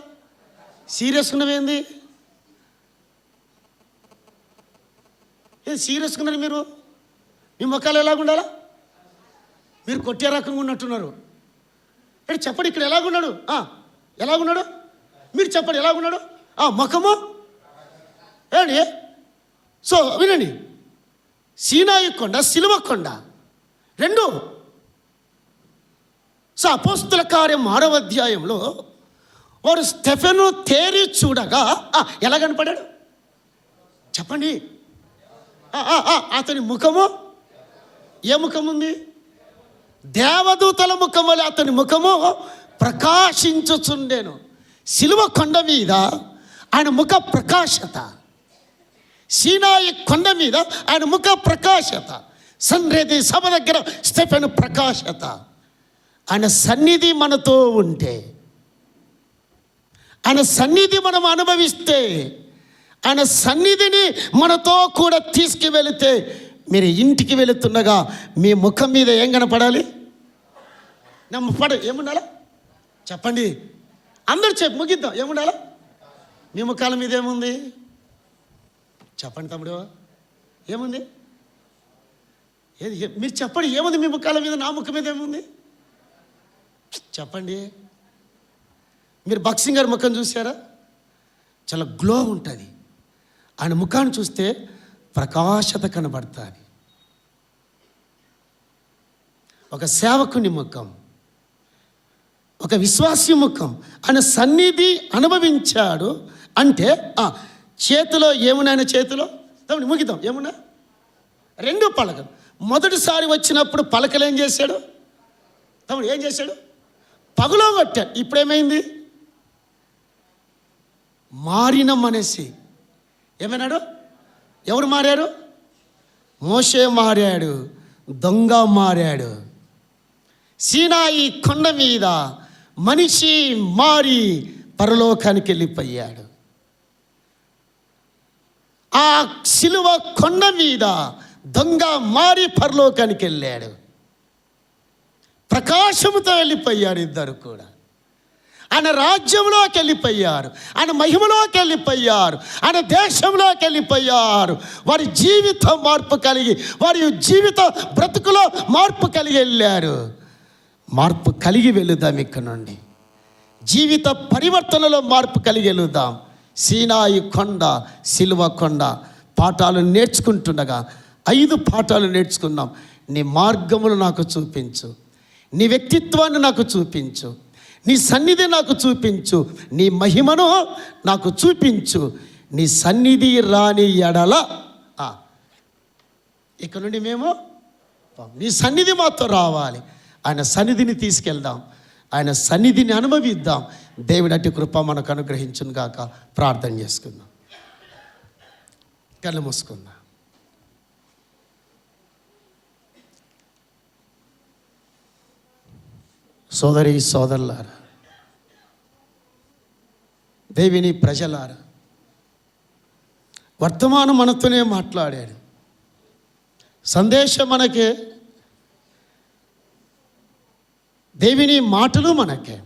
A: సీరియస్గా ఉన్నవేంది? సీరియస్గా ఉన్నారు మీరు? మీ ముఖాలు ఎలాగుండాలా? మీరు కొట్టే రకంగా ఉన్నట్టున్నారు. చెప్పండి, ఇక్కడ ఎలాగున్నాడు? ఎలాగున్నాడు? మీరు చెప్పండి, ఎలాగున్నాడు? ముఖము ఏంటి? సో వినండి, సీనాయి కొండ, సిలువ కొండ 2. సో అపోస్తుల కార్యం 6వ అధ్యాయంలో వాడు స్టెఫెను తేరి చూడగా ఎలా కనపడాడు? చెప్పండి. అతని ముఖము ఏ ముఖం ఉంది? దేవదూతల ముఖం వల్ల అతని ముఖము ప్రకాశించుచుండెను. సిలువ కొండ మీద ఆయన ముఖ ప్రకాశత, సీనాయి కొండ మీద ఆయన ముఖ ప్రకాశత, సన్నిధి సభ దగ్గర స్టెఫెను ప్రకాశత. ఆయన సన్నిధి మనతో ఉంటే, ఆయన సన్నిధి మనం అనుభవిస్తే, ఆయన సన్నిధిని మనతో కూడా తీసుకువెళితే, మీరు ఇంటికి వెళుతుండగా మీ ముఖం మీద ఏం కనపడాలి? ఏముండాలా? చెప్పండి, అందరూ చెప్పి ముగిద్దాం. ఏముండాలా? మీ ముఖాల మీద ఏముంది? చెప్పండి తమ్ముడు, ఏముంది? మీరు చెప్పండి, ఏముంది మీ ముఖాల మీద? నా ముఖం మీద ఏముంది? చెప్పండి. మీరు భక్సింగ్ గారి ముఖం చూసారా? చాలా గ్లో ఉంటుంది. ఆయన ముఖాన్ని చూస్తే ప్రకాశత కనబడుతుంది. ఒక సేవకుని ముఖం, ఒక విశ్వాసి ముఖం. ఆయన సన్నిధి అనుభవించాడు అంటే చేతిలో ఏమున్నాయన? చేతిలో తమ్ముడు ముగిద్దాం. ఏమున్నా? 2 పలకలు. మొదటిసారి వచ్చినప్పుడు పలకలు ఏం చేశాడు? తమ్ముడు ఏం చేశాడు? పగులో కొట్టాడు. ఇప్పుడేమైంది? మారిన మనసి. ఏమన్నాడు? ఎవరు మారారు? మోషే మారాడు, దొంగ మారాడు. సీనాయి కొండ మీద మనిషి మారి పరలోకానికి వెళ్ళిపోయాడు. ఆ సిలువ కొండ మీద దొంగ మారి పరలోకానికి వెళ్ళాడు. ప్రకాశముతో వెళ్ళిపోయారు ఇద్దరు కూడా. ఆయన రాజ్యంలోకి వెళ్ళిపోయారు, ఆయన మహిమలోకి వెళ్ళిపోయారు, ఆయన దేశంలోకి వెళ్ళిపోయారు. వారి జీవితం మార్పు కలిగి, వారి జీవిత బ్రతుకులో మార్పు కలిగి వెళ్ళారు. మార్పు కలిగి వెళుదాం. ఇక్కడ నుండి జీవిత పరివర్తనలో మార్పు కలిగి వెళుదాం. సీనాయి కొండ, సిలువ కొండ పాఠాలు నేర్చుకుంటుండగా 5 పాఠాలు నేర్చుకున్నాం. నీ మార్గములు నాకు చూపించు, నీ వ్యక్తిత్వాన్ని నాకు చూపించు, నీ సన్నిధి నాకు చూపించు, నీ మహిమను నాకు చూపించు. నీ సన్నిధి రాని ఎడల ఇక్కడ నుండి మేము నీ సన్నిధి మాతో రావాలి. ఆయన సన్నిధిని తీసుకెళ్దాం, ఆయన సన్నిధిని అనుభవిద్దాం. దేవుడి అట్టి కృప మనకు అనుగ్రహించును గాక. ప్రార్థన చేసుకుందాం. కళ్ళు మూసుకుందాం. సోదరి సోదరులారా, దేవుని ప్రజలారా, వర్తమానం మనతోనే మాట్లాడాడు. సందేశం మనకే, దేవుని మాటలు మనకే.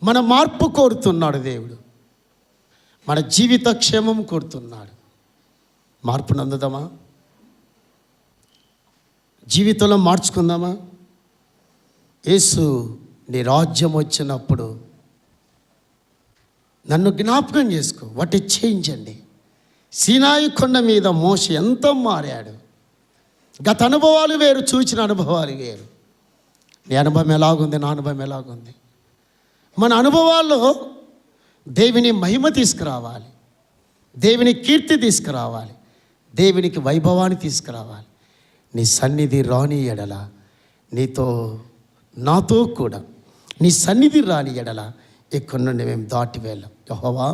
A: మన మార్పు కోరుతున్నాడు దేవుడు, మన జీవిత క్షేమం కోరుతున్నాడు. మార్పు నందుదామా? జీవితంలో మార్చుకుందామా? యేసు నీ రాజ్యం వచ్చినప్పుడు నన్ను జ్ఞాపకం చేసుకో. వాటి చేంజ్ అండి. సీనాయి కొండ మీద మోషే ఎంతో మారాడు. గత అనుభవాలు వేరు, చూచిన అనుభవాలు వేరు. నీ అనుభవం ఎలాగుంది, నా అనుభవం ఎలాగుంది? మన అనుభవాల్లో దేవుని మహిమ తీసుకురావాలి, దేవుని కీర్తి తీసుకురావాలి, దేవునికి వైభవాన్ని తీసుకురావాలి. నీ సన్నిధి రాని ఎడల, నీతో నాతో కూడా నీ సన్నిధి రాని ఎడల ఇక్కడ నుండి మేము దాటి వెళ్ళాం. యెహోవా,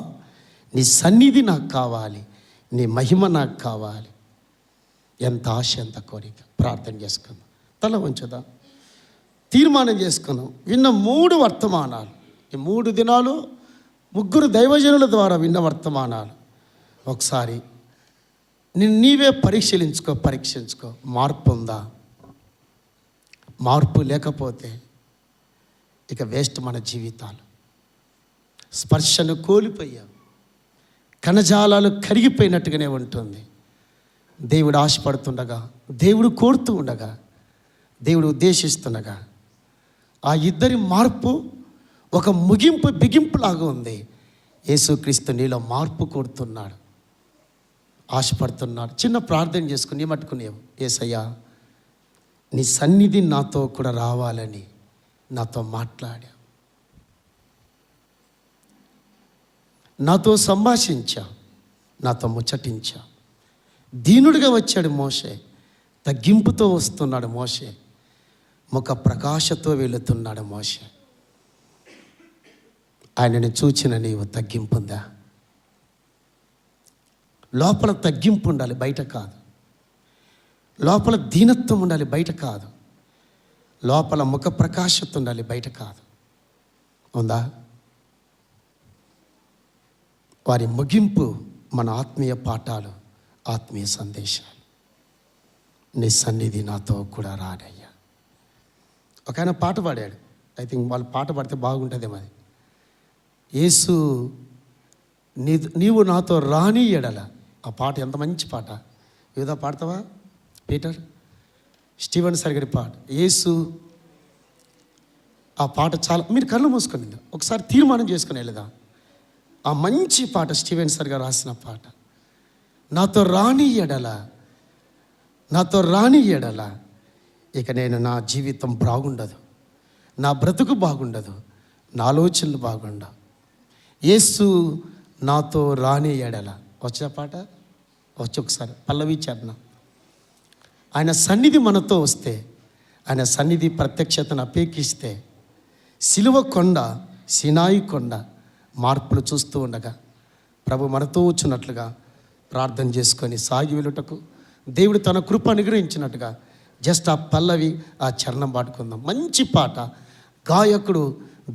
A: నీ సన్నిధి నాకు కావాలి, నీ మహిమ నాకు కావాలి. ఎంత ఆశ, ఎంత కోరిక. ప్రార్థన చేసుకుందాం, తల వంచుదా, తీర్మానం చేసుకుందాం. విన్న 3 వర్తమానాలు, ఈ 3 దినాలు 3 దైవజనుల ద్వారా విన్న వర్తమానాలు ఒకసారి నీవే పరీక్షించుకో. మార్పు ఉందా? మార్పు లేకపోతే ఇక వేస్ట్ మన జీవితాలు. స్పర్శను కోల్పోయాం, కణజాలాలు కరిగిపోయినట్టుగానే ఉంటుంది. దేవుడు ఆశపడుతుండగా, దేవుడు కోరుతూ ఉండగా, దేవుడు ఉద్దేశిస్తుండగా ఆ ఇద్దరి మార్పు ఒక బిగింపులాగా ఉంది. యేసుక్రీస్తు నీలో మార్పు కోరుతున్నాడు, ఆశపడుతున్నాడు. చిన్న ప్రార్థన చేసుకుని మట్టుకునేవు. యేసయ్యా, నీ సన్నిధి నాతో కూడా రావాలని నాతో మాట్లాడా, నాతో సంభాషించా, నాతో ముచ్చటించా. దీనుడిగా వచ్చాడు మోషే, తగ్గింపుతో వస్తున్నాడు మోషే, ముఖ ప్రకాశతో వెళుతున్నాడు మోషే. ఆయనని చూచిన నీవు తగ్గింపుందా? లోపల తగ్గింపు ఉండాలి, బయట కాదు. లోపల దీనత్వం ఉండాలి, బయట కాదు. లోపల ముఖ ప్రకాశత ఉండాలి, బయట కాదు. ఉందా? వారి ముగింపు మన ఆత్మీయ పాఠాలు, ఆత్మీయ సందేశాలు. నీ సన్నిధి నాతో కూడా రానయ్యా. ఒక ఆయన పాట పాడాడు, ఐ థింక్ వాళ్ళు పాట పాడితే బాగుంటుందేమో అది. యేసు నీవు నాతో రాని ఎడల. ఆ పాట ఎంత మంచి పాట. ఏదో పాడతావా పీటర్? స్టీవెన్ సార్ గారి పాట యేసు. ఆ పాట చాలా, మీరు కళ్ళు మూసుకొని ఒకసారి తీర్మానం చేసుకుని వెళ్దాం. ఆ మంచి పాట స్టీవెన్ సార్ గారు రాసిన పాట. నాతో రాని ఎడల ఇక నా జీవితం బాగుండదు, నా బ్రతుకు బాగుండదు, నా ఆలోచనలు బాగుండవు. యేసు నాతో రాని ఎడల. వచ్చే పాట వచ్చి ఒకసారి పల్లవి చరణం. ఆయన సన్నిధి మనతో వస్తే, ఆయన సన్నిధి ప్రత్యక్షతను అపేక్షిస్తే, సిలువ కొండ, సీనాయి కొండ మార్పులు చూస్తూ ఉండగా ప్రభు మనతో వచ్చినట్లుగా ప్రార్థన చేసుకొని సాగి వెళ్ళుటకు దేవుడు తన కృప అనుగ్రహించినట్టుగా జస్ట్ ఆ పల్లవి, ఆ చరణం పాడుకుందాం. మంచి పాట. గాయకుడు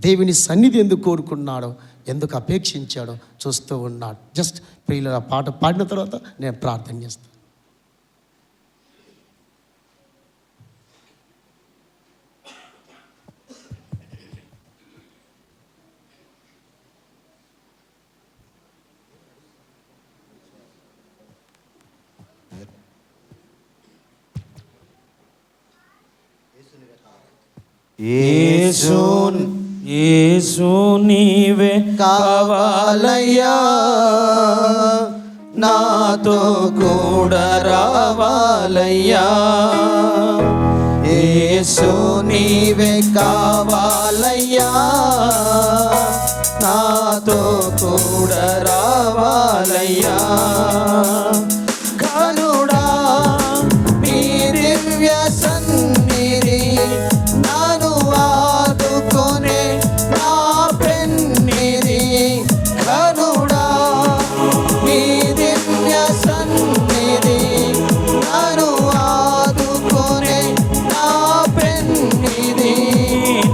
A: దేవుని సన్నిధి ఎందుకు కోరుకున్నాడో, ఎందుకు అపేక్షించాడో చూస్తూ ఉన్నాడు. జస్ట్ ప్రియుల ఆ పాట పాడిన తర్వాత నేను ప్రార్థన చేస్తాను.
B: యేసు నీవే కావాలయ్యా, నాతో కూడా రావాలయ్యా. యేసు నీవే కావాలయ్యా, నాతో కూడా రావాలయ్యా. కనుడా నీ దివ్య సన్నిధి నాను ఆదుకొనే నా పెన్నిధి. కనుడా నీ దివ్య సన్నిధి నాను ఆదుకొనే నా పెన్నిధి.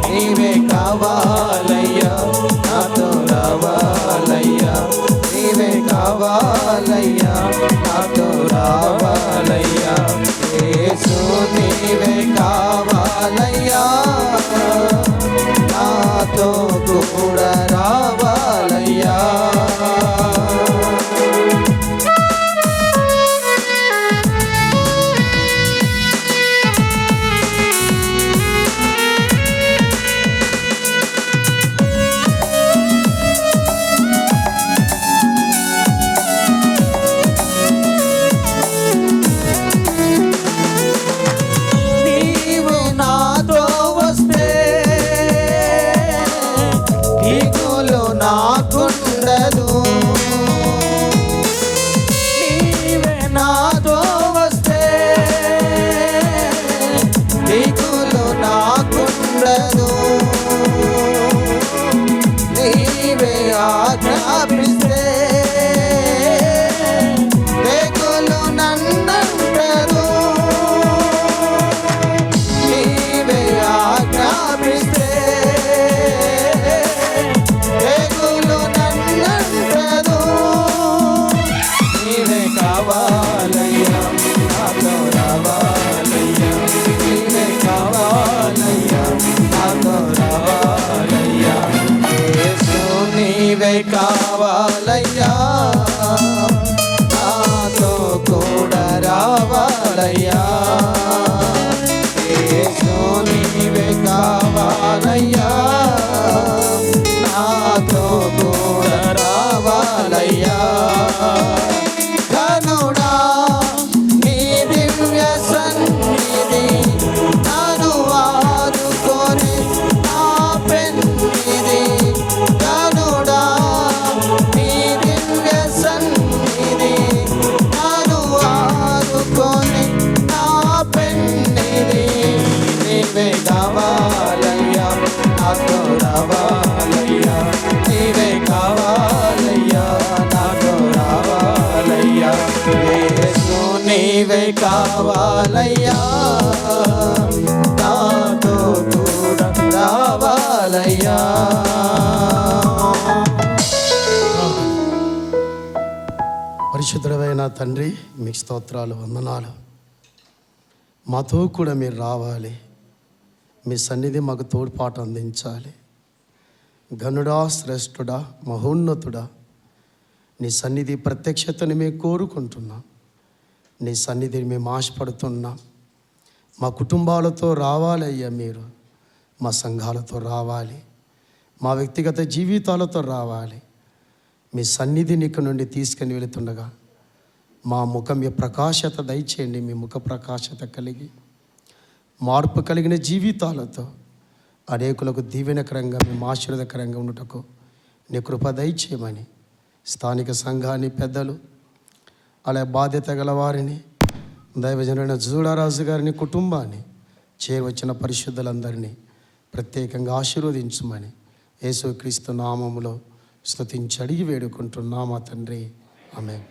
B: నీవే కావాలయ్యా, నాతో రావాలయ్యా. నీవే కావాలయ్యా, యేసు నీవే కావాలయ్యా, నాతో కూడా రావాలయ్యా. నీవు నాతో వస్తే దిగులు నాకుండదు, నీవే నాతో వస్తే దిగులు నాకుండదు, నీవే ఆజ్ఞాపిస్తే దిగులు నన్నంటదు, నీవే ఆజ్ఞాపిస్తే దిగులు నన్నంటదు. నీవే కావాలయ్యా, నాతో రావాలయ్యా, నీవే కావాలయ్యా, నాతో రావాలయ్యా. యేసు నీవే కావాలయ్యా, నాతో కూడా రావాలయ్యా. యేసు నీవే కావాలయ్యా, నాతో కూడా రావాలయ్యా. కనుడా నీ దివ్య సన్నిధి నన్ను ఆదుకొని నా పెన్నిధి, కనుడా నీ దివ్య సన్నిధి నన్ను ఆదుకొని నా పెన్నిధి. నీవే కావాలయ్యా, నాతో రావాలయ్యా, నీవే కావాలయ్యా, నాతో రావాలయ్యా. యేసు నీవే కావాలయ్యా, నాతో కూడా రావాలయ్యా.
A: పరిశుద్ధుడైన తండ్రి, మీకు స్తోత్రాలు, వందనాలు. మాతో కూడా మీరు రావాలి, మీ సన్నిధి మాకు తోడ్పాటు అందించాలి. ఘనుడా, శ్రేష్ఠుడా, మహోన్నతుడా, నీ సన్నిధి ప్రత్యక్షతని మేము కోరుకుంటున్నాం. నీ సన్నిధిని మేము ఆశపడుతున్నాం. మా కుటుంబాలతో రావాలి అయ్యా, మీరు మా సంఘాలతో రావాలి, మా వ్యక్తిగత జీవితాలతో రావాలి. మీ సన్నిధిని ఇక్కడ నుండి తీసుకుని వెళుతుండగా మా ముఖం మీ ప్రకాశత దయచేయండి. మీ ముఖ ప్రకాశత కలిగి మార్పు కలిగిన జీవితాలతో అనేకులకు దీవెనకరంగా, మేము ఆశీర్వాదకరంగా ఉండుటకు నీ కృప దయచేయమని స్థానిక సంఘాన్ని, పెద్దలు, అలాగే బాధ్యత గల వారిని, దైవజనుడైన జూడారాజు గారిని, కుటుంబాన్ని, చేరవచ్చిన పరిశుద్ధులందరినీ ప్రత్యేకంగా ఆశీర్వదించమని యేసుక్రీస్తు నామములో స్తుతించి అడిగి వేడుకుంటున్నామా తండ్రి, ఆమేన్.